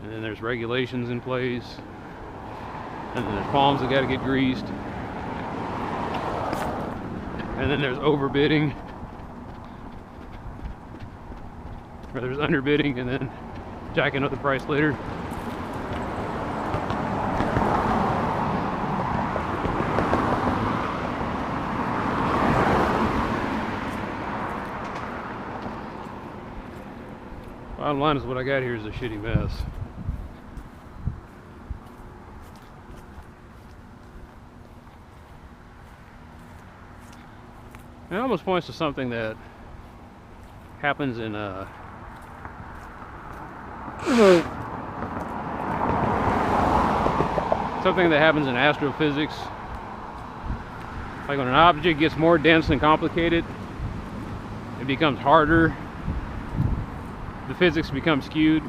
And then there's regulations in place, and then there's palms that got to get greased, and then there's overbidding, or there's underbidding, and then jacking up the price later. Bottom line is, what I got here is a shitty mess. It almost points to something that happens in something that happens in astrophysics. Like, when an object gets more dense and complicated, it becomes harder. The physics become skewed.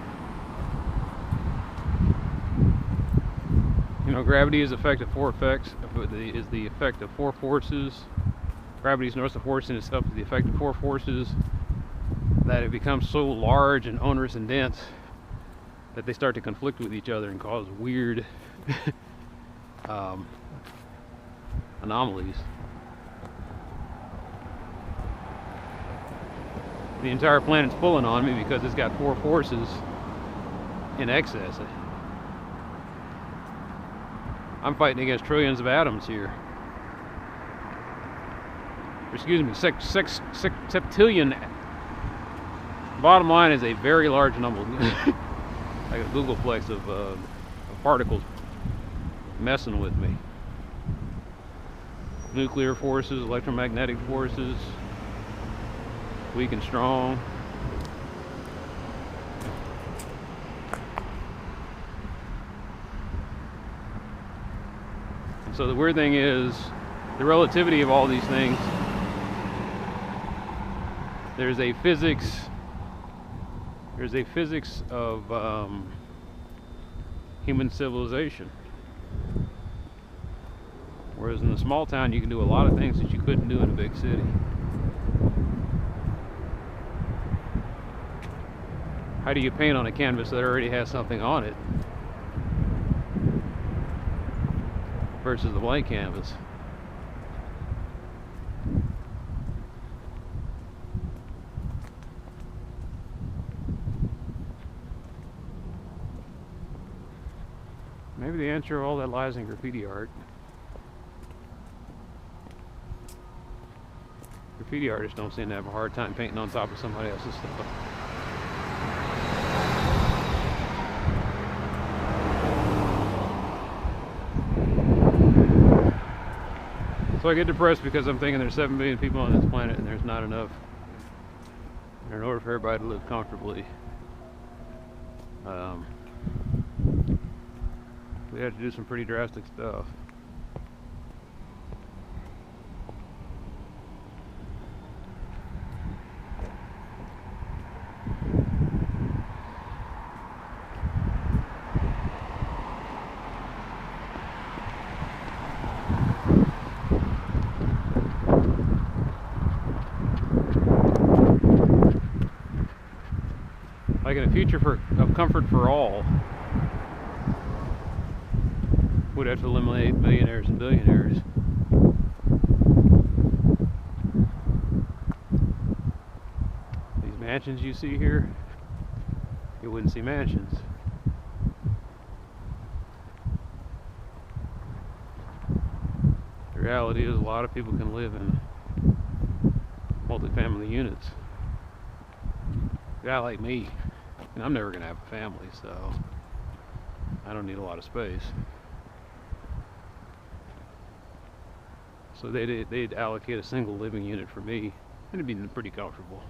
You know, gravity is the effect of four forces. Gravity's north of force in itself is the effect of four forces, that it becomes so large and onerous and dense that they start to conflict with each other and cause weird anomalies. The entire planet's pulling on me because it's got four forces in excess. I'm fighting against trillions of atoms here. Excuse me, septillion. Bottom line is a very large number, like a Googleplex of particles messing with me. Nuclear forces, electromagnetic forces, weak and strong. And so the weird thing is the relativity of all these things. There's a physics of human civilization. Whereas in the small town, you can do a lot of things that you couldn't do in a big city. How do you paint on a canvas that already has something on it versus the blank canvas? Maybe the answer to all that lies in graffiti art. Graffiti artists don't seem to have a hard time painting on top of somebody else's stuff. So I get depressed because I'm thinking there's 7 billion people on this planet and there's not enough. And in order for everybody to live comfortably, we have to do some pretty drastic stuff. Like in a future of comfort for all, we'd have to eliminate millionaires and billionaires. These mansions you see here, you wouldn't see mansions. The reality is a lot of people can live in multifamily units. A guy like me, and I'm never going to have a family, so I don't need a lot of space. So they'd allocate a single living unit for me, and it'd be pretty comfortable.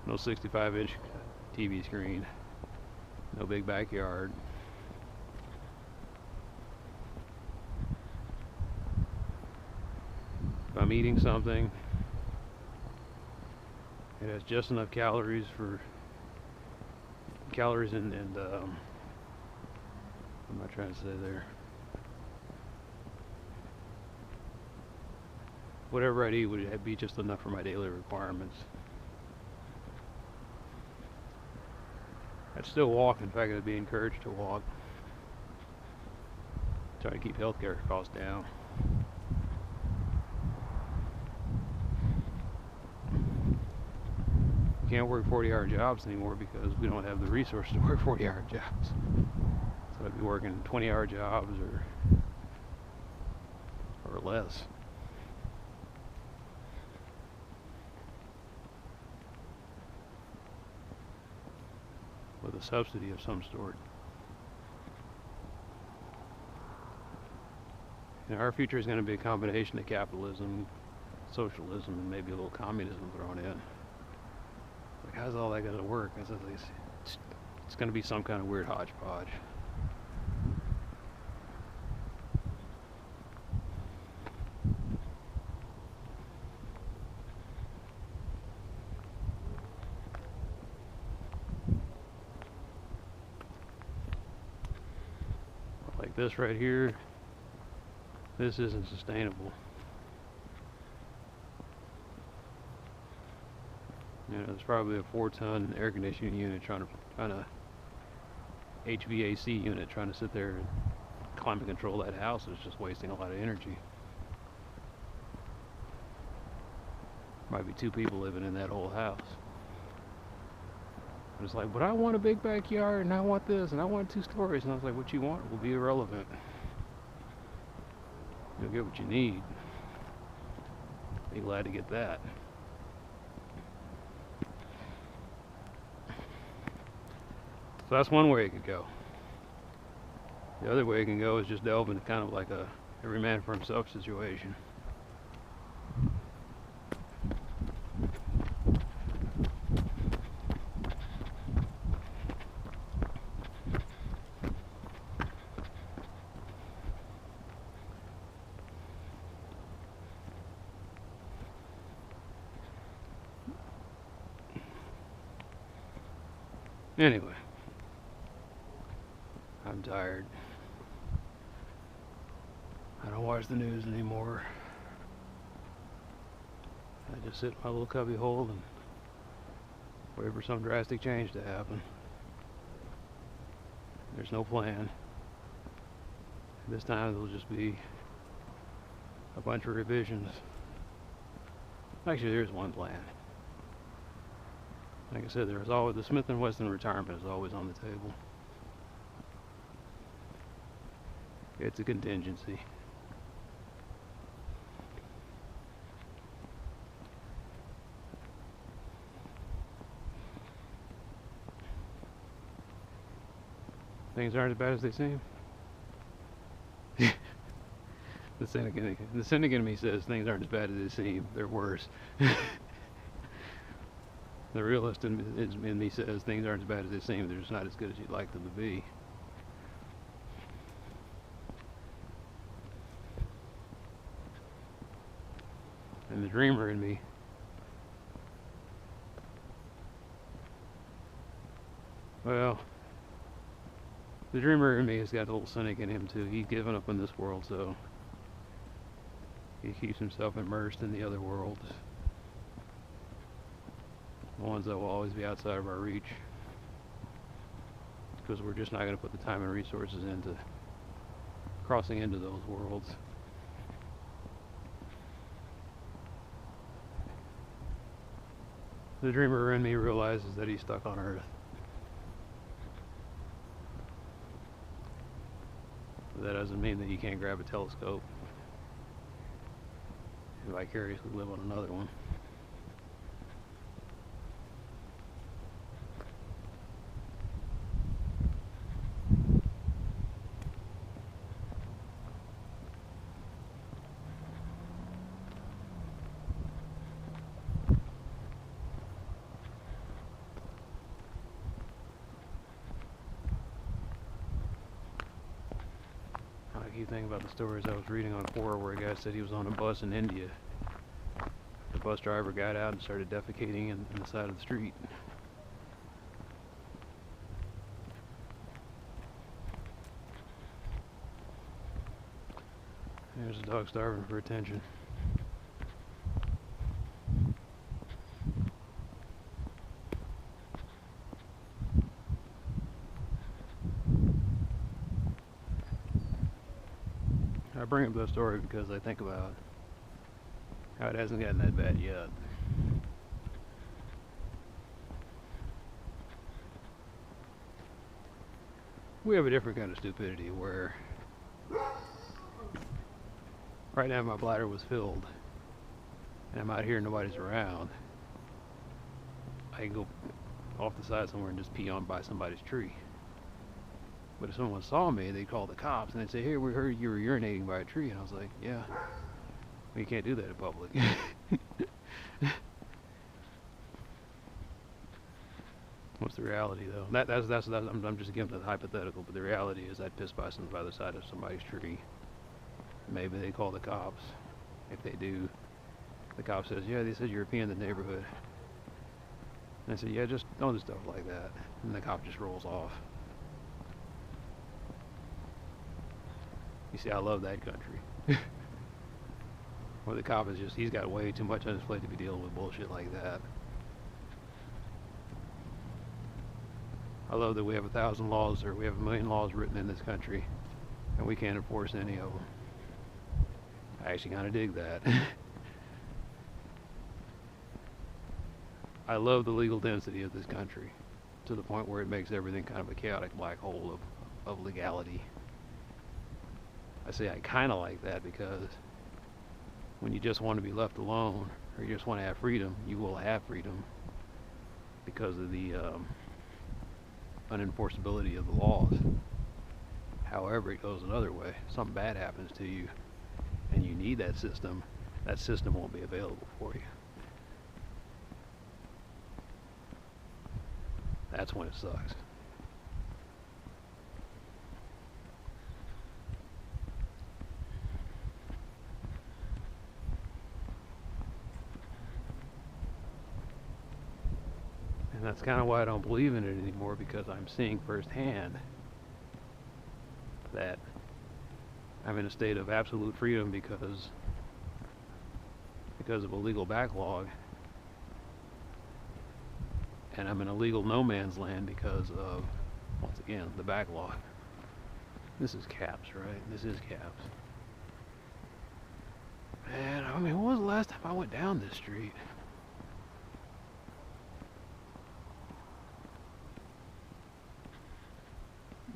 No 65-inch TV screen, no big backyard. If I'm eating something, it has just enough calories and what am I trying to say there? Whatever I'd eat would be just enough for my daily requirements. I'd still walk. In fact, I'd be encouraged to walk. Try to keep healthcare costs down. Can't work 40-hour jobs anymore because we don't have the resources to work 40-hour jobs. So I'd be working 20-hour jobs or less. With a subsidy of some sort. And our future is going to be a combination of capitalism, socialism, and maybe a little communism thrown in. Like, how's all that going to work? It's going to be some kind of weird hodgepodge. Like this right here, this isn't sustainable. You know, there's probably a 4-ton air conditioning unit trying to HVAC unit trying to sit there and climate control that house is just wasting a lot of energy. Might be 2 people living in that whole house. And it's like, but I want a big backyard, and I want this, and I want 2 stories. And I was like, what you want will be irrelevant. You'll get what you need. Be glad to get that. So that's one way it could go. The other way it can go is just delve into kind of like a every man for himself situation. Anyway, I'm tired. I don't watch the news anymore. I just sit in my little cubby hole and wait for some drastic change to happen. There's no plan. This time it'll just be a bunch of revisions. Actually, there's one plan. Like I said, there's always the Smith & Wesson retirement is always on the table. It's a contingency. Things aren't as bad as they seem. The cynic in me says things aren't as bad as they seem. They're worse. The realist in me says things aren't as bad as they seem. They're just not as good as you'd like them to be. And the dreamer in me, well, the dreamer in me has got a little cynic in him too. He's given up on this world, so he keeps himself immersed in the other worlds. The ones that will always be outside of our reach. Because we're just not going to put the time and resources into crossing into those worlds. The dreamer in me realizes that he's stuck on Earth. But that doesn't mean that you can't grab a telescope and vicariously live on another one. I keep thinking about the stories I was reading on Quora where a guy said he was on a bus in India. The bus driver got out and started defecating in the side of the street. There's a dog starving for attention. I bring up that story because I think about how it hasn't gotten that bad yet. We have a different kind of stupidity where right now my bladder was filled and I'm out here and nobody's around. I can go off the side somewhere and just pee on by somebody's tree. But if someone saw me, they'd call the cops and they'd say, "Hey, we heard you were urinating by a tree." And I was like, "Yeah, well, you can't do that in public." What's the reality, though? That's I'm just giving the hypothetical, but the reality is I'd piss by the other side of somebody's tree. Maybe they call the cops. If they do, the cop says, "Yeah, they said you're peeing in the neighborhood." And I said, "Yeah, just don't do stuff like that." And the cop just rolls off. You see, I love that country. Where the cop is just, he's got way too much on his plate to be dealing with bullshit like that. I love that we have 1,000 laws, or we have 1,000,000 laws written in this country, and we can't enforce any of them. I actually kind of dig that. I love the legal density of this country, to the point where it makes everything kind of a chaotic black hole of legality. I say I kind of like that because when you just want to be left alone, or you just want to have freedom, you will have freedom because of the unenforceability of the laws. However, it goes another way. Something bad happens to you and you need that system won't be available for you. That's when it sucks. And that's kind of why I don't believe in it anymore, because I'm seeing firsthand that I'm in a state of absolute freedom because of a legal backlog, and I'm in a legal no man's land because of, once again, the backlog. This is caps, right? This is caps. And I mean, when was the last time I went down this street?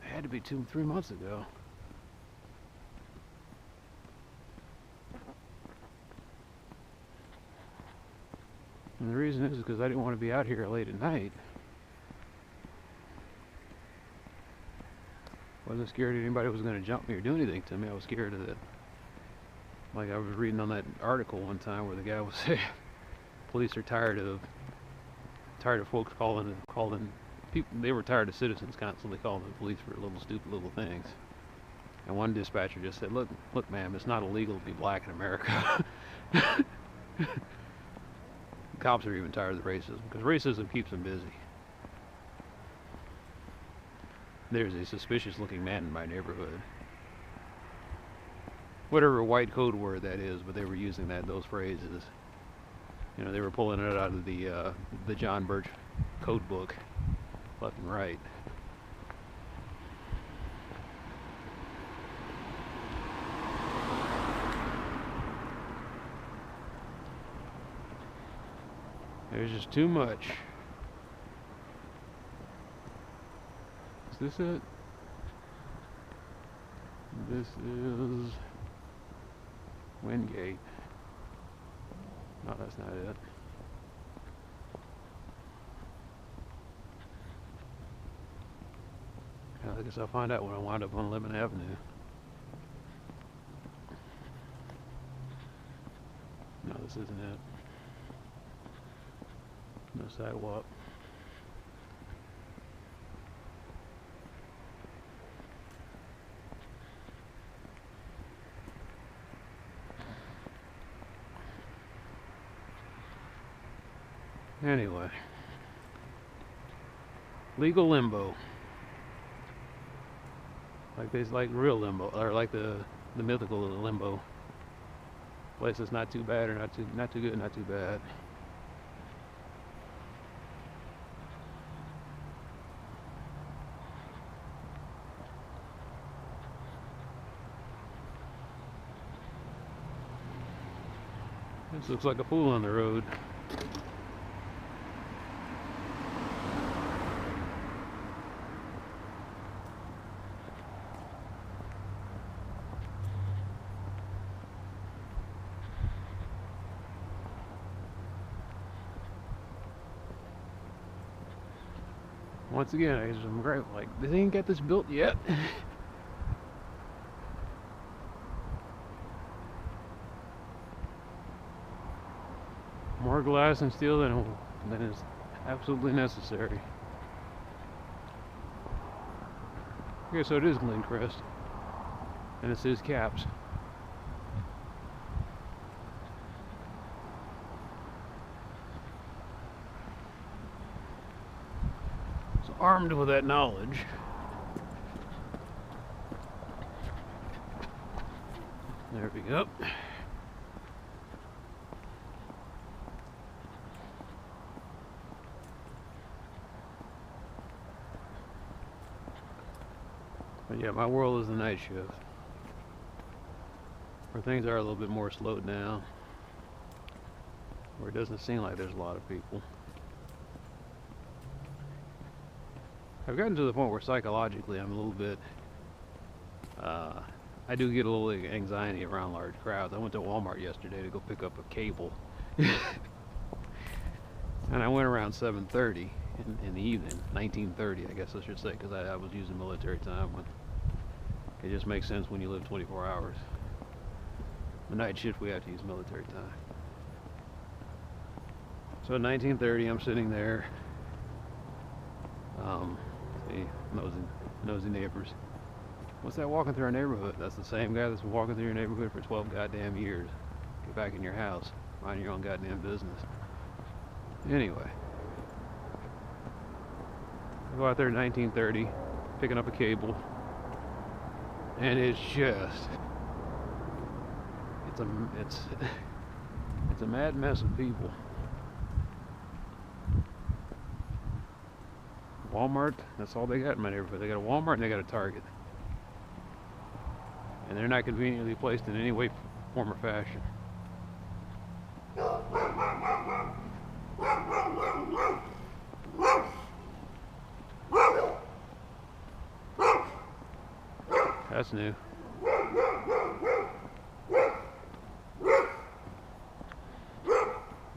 It had to be 2-3 months ago. And the reason is because I didn't want to be out here late at night. I wasn't scared anybody was going to jump me or do anything to me. I was scared of that. Like I was reading on that article one time where the guy was saying police are tired of folks calling people. They were tired of citizens constantly calling the police for stupid little things. And one dispatcher just said, look, ma'am, it's not illegal to be black in America." Cops are even tired of the racism, because racism keeps them busy. There's a suspicious looking man in my neighborhood. Whatever white code word that is, but they were using those phrases. You know, they were pulling it out of the John Birch code book, left and right. There's just too much. Is this it? This is Wingate. No, that's not it. I guess I'll find out when I wind up on Lemmon Avenue. No, this isn't it. No sidewalk. Anyway, legal limbo, like real limbo, or like the mythical limbo. Place that's not too bad or not too good, not too bad. This looks like a pool on the road. Once again, I'm great. Like, they didn't get this built yet. More glass and steel than is absolutely necessary. Okay, so it is Glencrest, and it says caps. So armed with that knowledge, there we go. But yeah, my world is the night shift, where things are a little bit more slowed down, where it doesn't seem like there's a lot of people. I've gotten to the point where psychologically I'm a little bit, I do get a little anxiety around large crowds. I went to Walmart yesterday to go pick up a cable, and I went around 7:30 in the evening, 19:30 I guess I should say, because I was using military time. When it just makes sense when you live 24 hours. The night shift we have to use military time. So at 19:30 I'm sitting there, see, nosy neighbors. What's that walking through our neighborhood? That's the same guy that's been walking through your neighborhood for 12 goddamn years. Get back in your house, mind your own goddamn business. Anyway, I go out there at 19:30, picking up a cable, and it's just, it's a mad mess of people. Walmart, that's all they got in my neighborhood. They got a Walmart and they got a Target. And they're not conveniently placed in any way, form, or fashion. That's new.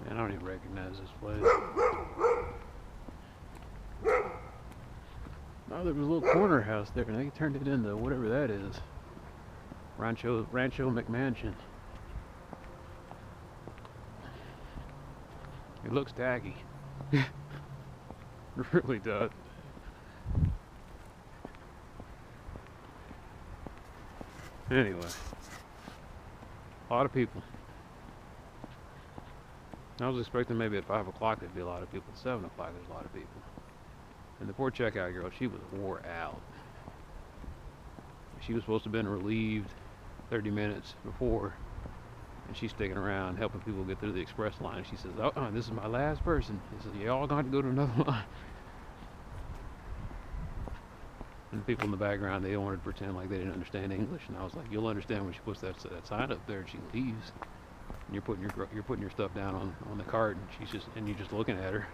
Man, I don't even recognize recognize this place. Oh, there was a little corner house there, and they turned it into whatever that is. Rancho McMansion. It looks tacky. It really does. Anyway, a lot of people. I was expecting maybe at 5 o'clock there'd be a lot of people. At 7 o'clock there's a lot of people. And the poor checkout girl, she was wore out. She was supposed to have been relieved 30 minutes before, and she's sticking around helping people get through the express line. She says, "Oh, this is my last person." She says, "You all going to go to another line." And the people in the background, they wanted to pretend like they didn't understand English, and I was like, "You'll understand when she puts that sign up there and she leaves. And you're putting your stuff down on the cart, and you're just looking at her."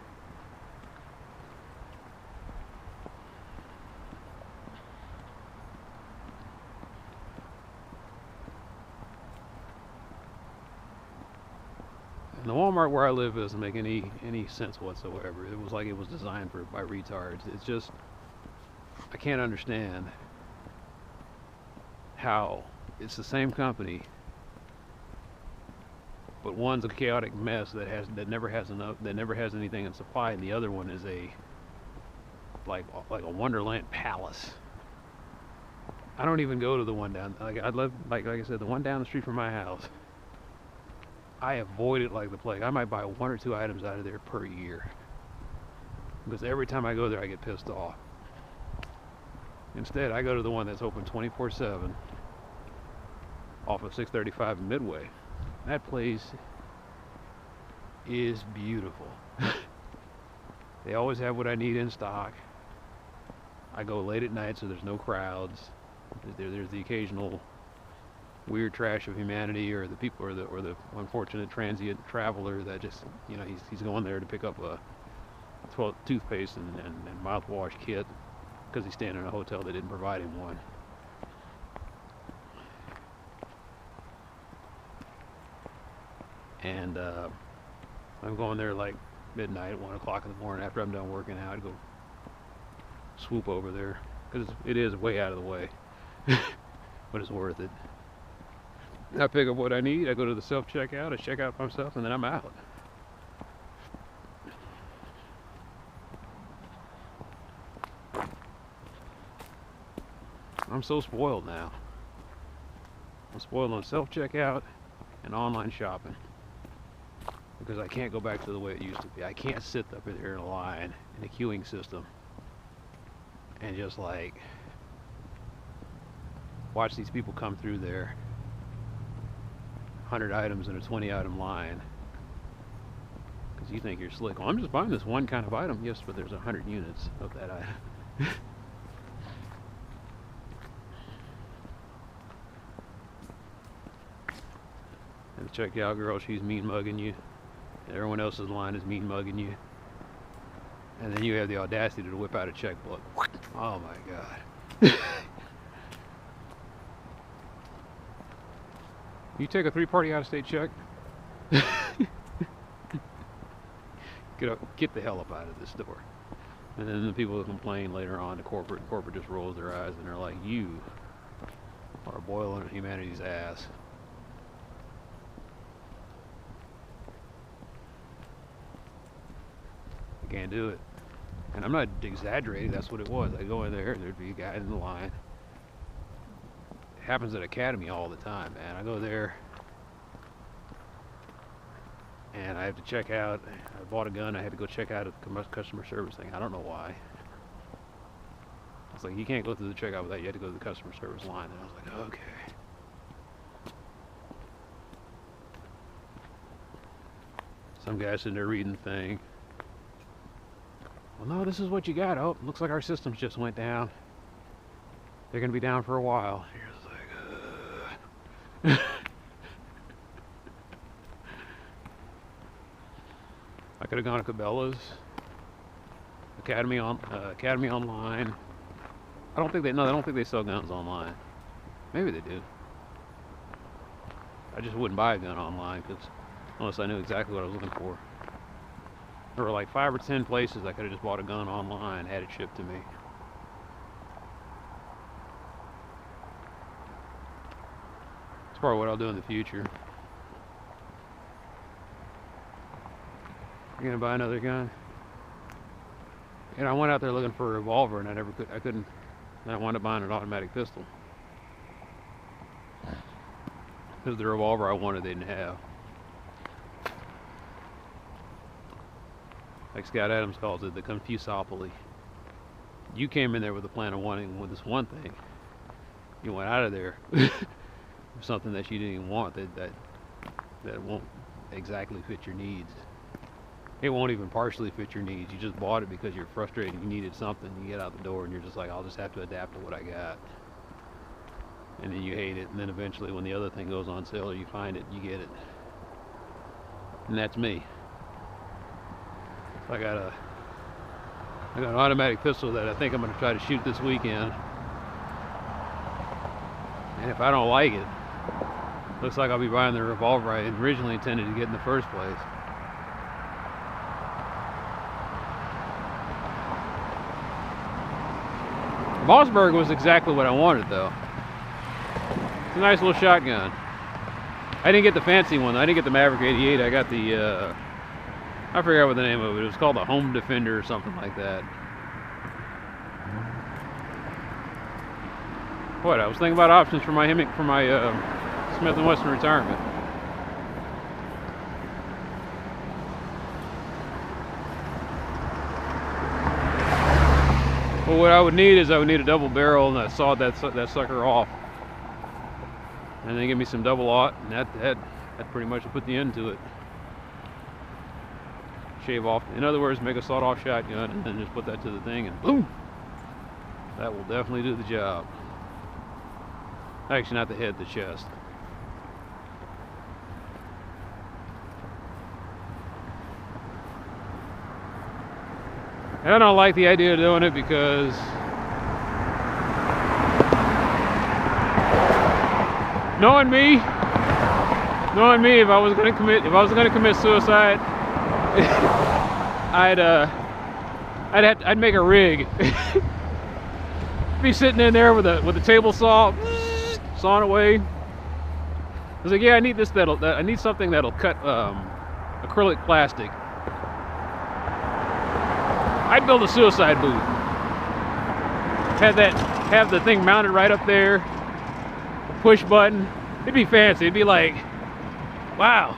And the Walmart where I live doesn't make any sense whatsoever. It was like it was designed by retards. It's just, I can't understand how it's the same company, but one's a chaotic mess that never has anything in supply, and the other one is like a Wonderland palace. I don't even go to the one down, like I said, the one down the street from my house. I avoid it like the plague. I might buy 1 or 2 items out of there per year, because every time I go there I get pissed off. Instead, I go to the one that's open 24/7 off of 635 in Midway. That place is beautiful. They always have what I need in stock. I go late at night so there's no crowds. There's the occasional weird trash of humanity, or the people, or the unfortunate transient traveler that just, he's going there to pick up a toothpaste and mouthwash kit because he's staying in a hotel that didn't provide him one. And I'm going there like midnight, 1 o'clock in the morning after I'm done working out. I go swoop over there because it is way out of the way, but it's worth it. I pick up what I need, I go to the self-checkout, I check out myself, and then I'm out. I'm so spoiled now. I'm spoiled on self-checkout and online shopping, because I can't go back to the way it used to be. I can't sit up in there in a line in a queuing system and just like watch these people come through there, 100 items in a 20-item line, because you think you're slick. Well, I'm just buying this one kind of item. Yes, but there's 100 units of that item. And the checkout girl, she's mean mugging you. Everyone else in line is mean mugging you. And then you have the audacity to whip out a checkbook. Oh my God. You take a 3-party out-of-state check? Get the hell up out of this store. And then the people who complain later on to corporate just rolls their eyes and they're like, "You are boiling humanity's ass." I can't do it. And I'm not exaggerating, that's what it was. I go in there, there'd be a guy in the line. It happens at Academy all the time, man. I go there and I have to check out. I bought a gun, I had to go check out at the customer service thing. I don't know why. It's like, you can't go through the checkout without, you had to go to the customer service line. And I was like, okay. Some guy sitting there reading the thing. "Well, no, this is what you got. Oh, looks like our systems just went down. They're going to be down for a while." You're just like, I could have gone to Cabela's, Academy online. I don't think they sell guns online. Maybe they do. I just wouldn't buy a gun online unless I knew exactly what I was looking for. There were like 5 or 10 places I could have just bought a gun online, had it shipped to me. That's probably what I'll do in the future. You're gonna buy another gun? And I went out there looking for a revolver, and I couldn't. And I wound up buying an automatic pistol because the revolver I wanted they didn't have. Like Scott Adams calls it, the confusopoly. You came in there with the plan of wanting with this one thing. You went out of there with something that you didn't even want, that won't exactly fit your needs. It won't even partially fit your needs. You just bought it because you're frustrated and you needed something. You get out the door and you're just like, I'll just have to adapt to what I got. And then you hate it, and then eventually when the other thing goes on sale or you find it, you get it. And that's me. I got an automatic pistol that I think I'm going to try to shoot this weekend. And if I don't like it, looks like I'll be buying the revolver I originally intended to get in the first place. Mossberg was exactly what I wanted, though. It's a nice little shotgun. I didn't get the fancy one. I didn't get the Maverick 88. I got the, I forgot what the name of it. It was called the Home Defender or something like that. What? I was thinking about options for my Smith & Wesson retirement. Well, what I would need is a double barrel, and I sawed that sucker off, and then give me some double aught, and that pretty much put the end to it. Shave off, in other words, make a sawed-off shotgun, and then just put that to the thing, and boom, that will definitely do the job. Actually, not the head, the chest. I don't like the idea of doing it because knowing me, if I was going to commit suicide, I'd make a rig. Be sitting in there with a table saw, sawing away. I was like, yeah, I need I need something that'll cut acrylic plastic. I'd build a suicide booth. Have the thing mounted right up there. Push button. It'd be fancy. It'd be like, wow.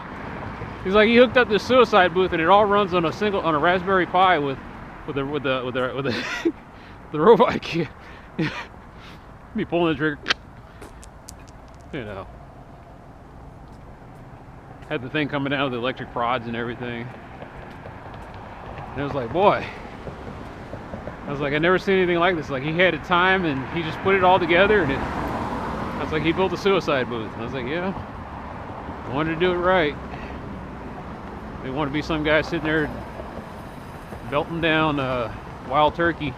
He's like, he hooked up this suicide booth and it all runs on a Raspberry Pi with the robot kit. Be pulling the trigger. You know. Had the thing coming down with the electric prods and everything. And I was like, boy. I was like, I never seen anything like this. Like, he had a time and he just put it all together, and I was like, he built a suicide booth. And I was like, yeah, I wanted to do it right. I didn't want to be some guy sitting there belting down wild turkey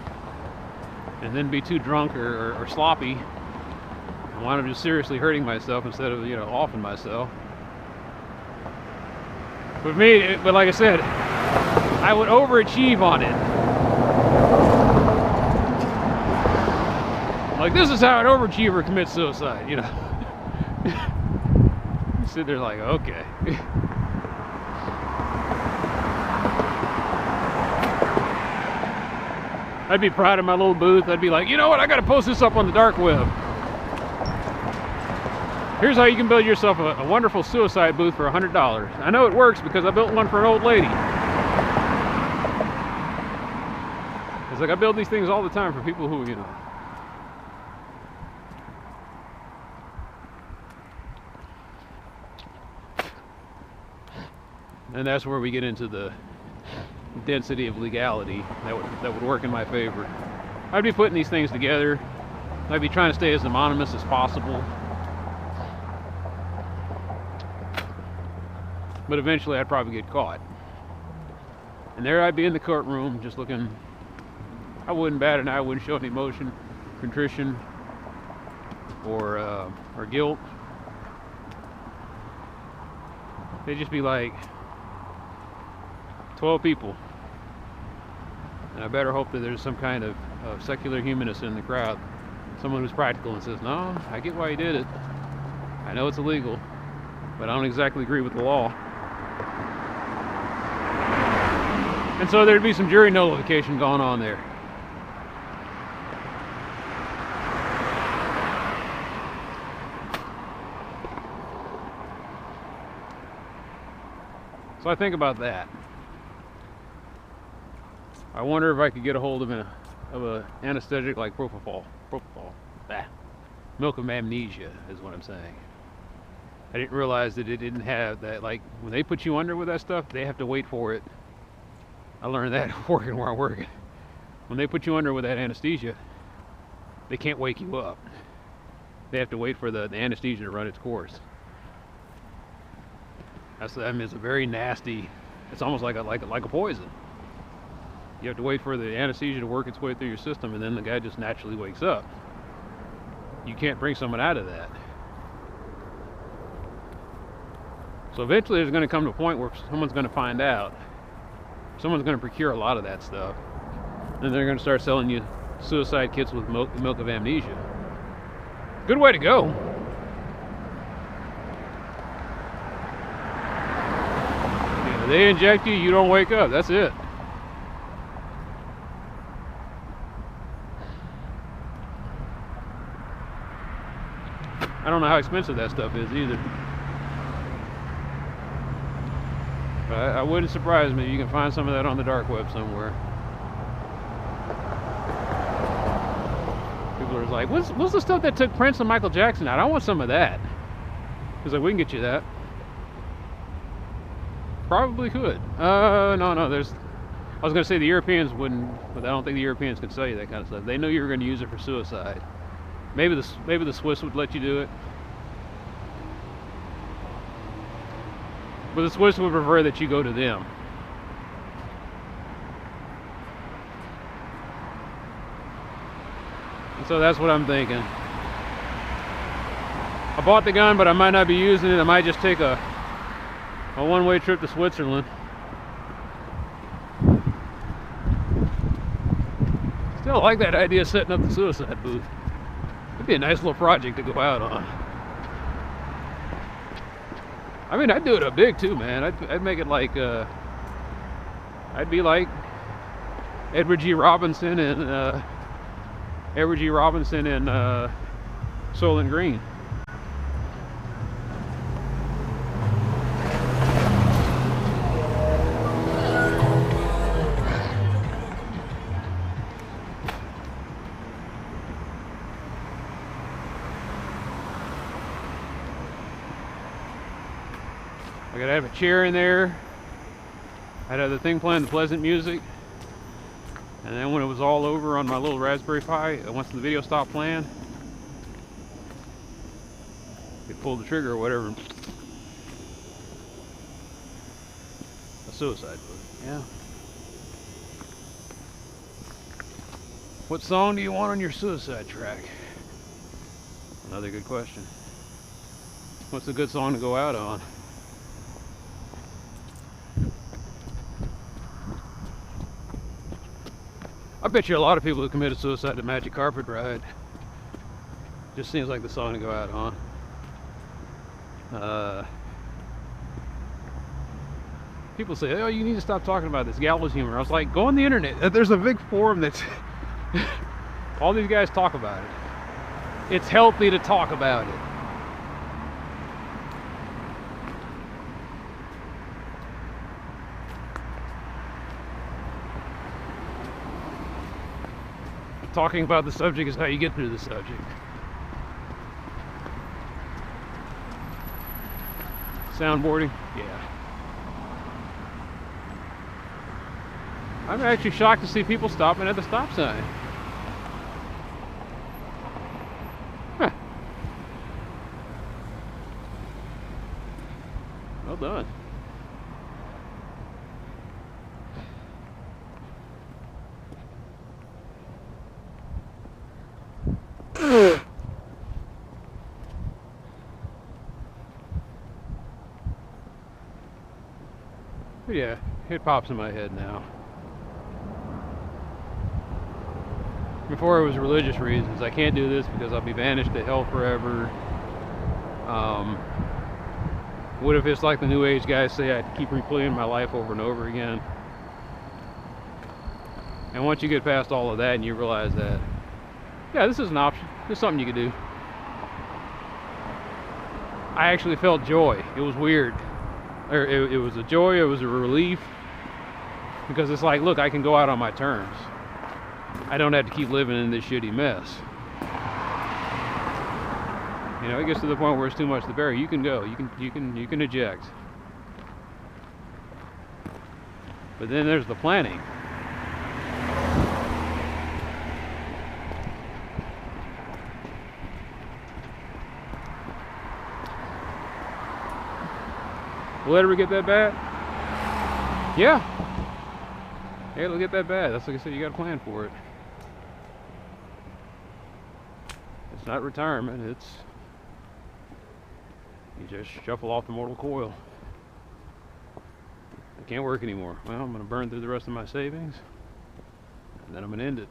and then be too drunk or sloppy. I wound up just seriously hurting myself instead of, offing myself. But like I said, I would overachieve on it. Like, this is how an overachiever commits suicide, You sit there like, okay. I'd be proud of my little booth. I'd be like, you know what? I got to post this up on the dark web. Here's how you can build yourself a wonderful suicide booth for $100. I know it works because I built one for an old lady. It's like, I build these things all the time for people who, And that's where we get into the density of legality that would work in my favor. I'd be putting these things together. I'd be trying to stay as anonymous as possible. But eventually I'd probably get caught. And there I'd be in the courtroom just looking, I wouldn't bat an eye, I wouldn't show any emotion, contrition, or guilt. They'd just be like, 12 people. And I better hope that there's some kind of secular humanist in the crowd. Someone who's practical and says, no, I get why you did it. I know it's illegal, but I don't exactly agree with the law. And so there'd be some jury nullification going on there. So I think about that. I wonder if I could get a hold of an anesthetic like propofol. Milk of amnesia is what I'm saying. I didn't realize that it didn't have that, like, when they put you under with that stuff, they have to wait for it. I learned that working where I'm working. When they put you under with that anesthesia, they can't wake you up. They have to wait for the anesthesia to run its course. I mean, it's a very nasty, it's almost like a poison. You have to wait for the anesthesia to work its way through your system, and then the guy just naturally wakes up. You can't bring someone out of that. So eventually there's going to come to a point where someone's going to find out. Someone's going to procure a lot of that stuff. And they're going to start selling you suicide kits with milk of amnesia. Good way to go. Yeah, they inject you, you don't wake up. That's it. I don't know how expensive that stuff is either. But I wouldn't surprise me if you can find some of that on the dark web somewhere. People are like, what's the stuff that took Prince and Michael Jackson out? I want some of that. He's like, we can get you that. Probably could. No, there's... I was going to say the Europeans wouldn't, but I don't think the Europeans could sell you that kind of stuff. They know you were going to use it for suicide. Maybe the Swiss would let you do it. But the Swiss would prefer that you go to them. And so that's what I'm thinking. I bought the gun, but I might not be using it. I might just take a one-way trip to Switzerland. Still like that idea of setting up the suicide booth. It'd be a nice little project to go out on. I mean, I'd do it up big too, man. I'd make it like, I'd be like Edward G. Robinson and Soylent Green. I gotta have a chair in there. I'd have the thing playing the pleasant music. And then when it was all over on my little Raspberry Pi, once the video stopped playing, you'd pull the trigger or whatever. A suicide booth, yeah. What song do you want on your suicide track? Another good question. What's a good song to go out on? I bet you a lot of people who committed suicide at Magic Carpet Ride. Just seems like the song to go out on. People say, oh, you need to stop talking about this gallows humor. I was like, go on the internet. There's a big forum that's... all these guys talk about it. It's healthy to talk about it. Talking about the subject is how you get through the subject. Soundboarding? Yeah. I'm actually shocked to see people stopping at the stop sign. Huh. Well done. But yeah, it pops in my head now. Before it was religious reasons. I can't do this because I'll be banished to hell forever. What if it's like the New Age guys say, I keep replaying my life over and over again? And once you get past all of that and you realize that, yeah, this is an option. This is something you could do. I actually felt joy. It was weird. It was a joy, it was a relief. Because it's like, look, I can go out on my terms. I don't have to keep living in this shitty mess. You know, it gets to the point where it's too much to bear. You can go. You can eject. But then there's the planning. Will it ever get that bad? Yeah. Yeah, it'll get that bad. That's like I said, you got to plan for it. It's not retirement, it's you just shuffle off the mortal coil. I can't work anymore. Well, I'm going to burn through the rest of my savings, and then I'm going to end it.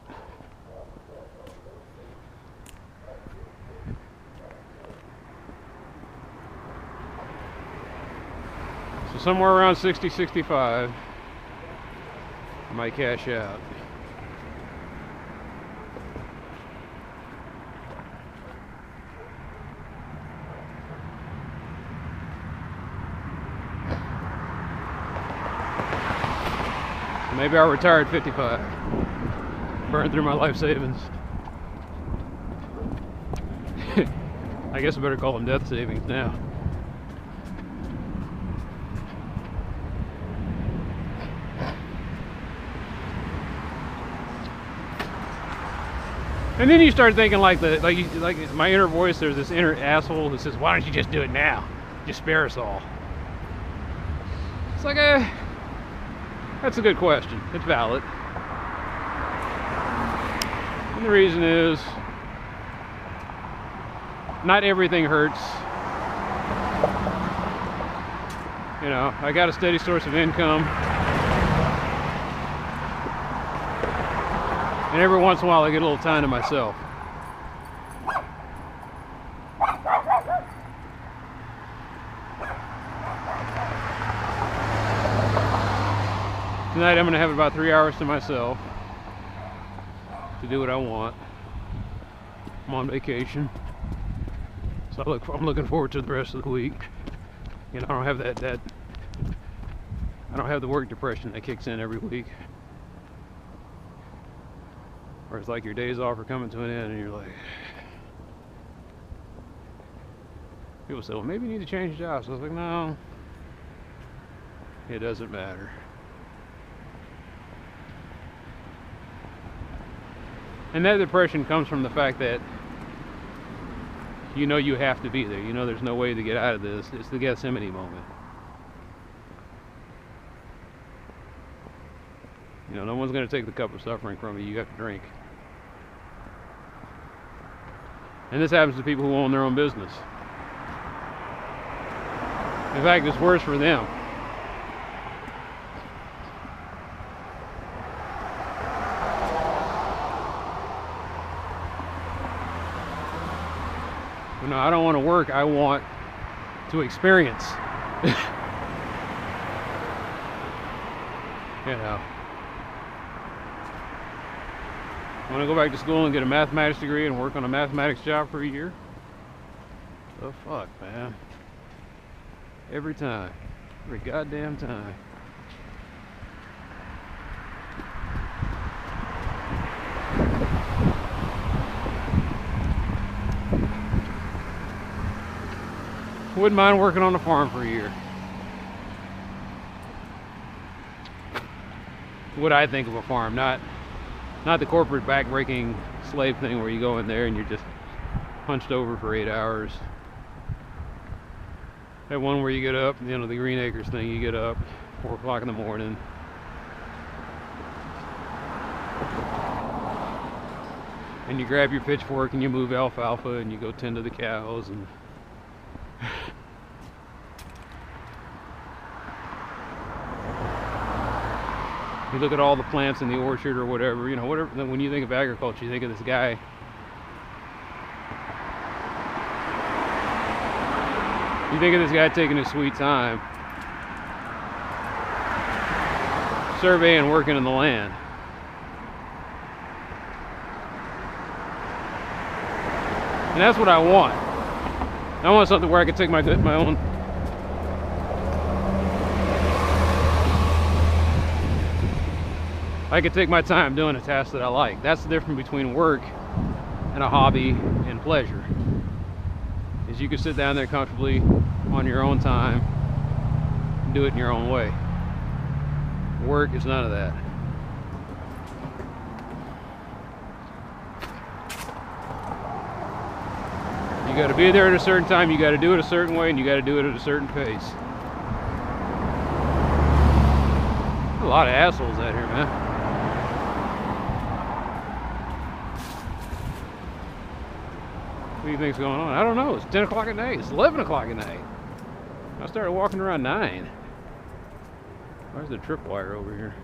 So somewhere around 60, 65, I might cash out. Maybe I'll retire at 55. Burn through my life savings. I guess I better call them death savings now. And then you start thinking like my inner voice, there's this inner asshole that says, why don't you just do it now? Just spare us all. It's like that's a good question. It's valid. And the reason is, not everything hurts. You know, I got a steady source of income. And every once in a while I get a little time to myself. Tonight I'm going to have about 3 hours to myself to do what I want. I'm on vacation, so I'm looking forward to the rest of the week. You know, I don't have I don't have the work depression that kicks in every week, where it's like your days off are coming to an end and you're like, people say, well, maybe you need to change jobs. So I was like, no, it doesn't matter. And that depression comes from the fact that you know you have to be there. You know there's no way to get out of this. It's the Gethsemane moment. You know, no one's going to take the cup of suffering from you. You have to drink. And this happens to people who own their own business. In fact, it's worse for them. No, I don't want to work, I want to experience. You know. I want to go back to school and get a mathematics degree and work on a mathematics job for a year. The fuck, man. Every time. Every goddamn time. Wouldn't mind working on a farm for a year. What I think of a farm, not the corporate backbreaking slave thing where you go in there and you're just hunched over for 8 hours. That one where you get up, you know, the Green Acres thing, you get up 4 o'clock in the morning. And you grab your pitchfork and you move alfalfa and you go tend to the cows and You look at all the plants in the orchard or whatever, you know, whatever. When you think of agriculture, you think of this guy. You think of this guy taking his sweet time, surveying, working in the land. And that's what I want. I want something where I can take my own. I could take my time doing a task that I like. That's the difference between work and a hobby and pleasure. Is you can sit down there comfortably on your own time and do it in your own way. Work is none of that. You got to be there at a certain time, you got to do it a certain way, and you got to do it at a certain pace. A lot of assholes out here, man. What do you think's going on? I don't know. It's 10 o'clock at night. It's 11 o'clock at night. I started walking around 9. Where's the tripwire over here?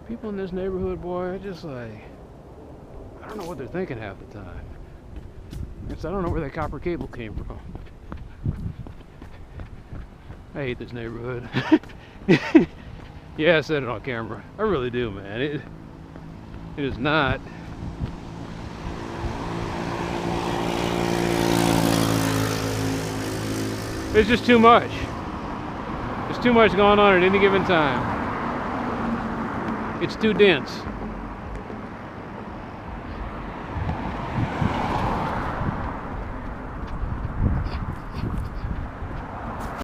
People in this neighborhood, boy, I just like... I don't know what they're thinking half the time. I don't know where that copper cable came from. I hate this neighborhood. Yeah, I said it on camera. I really do, man. It is not... It's just too much. There's too much going on at any given time. It's too dense.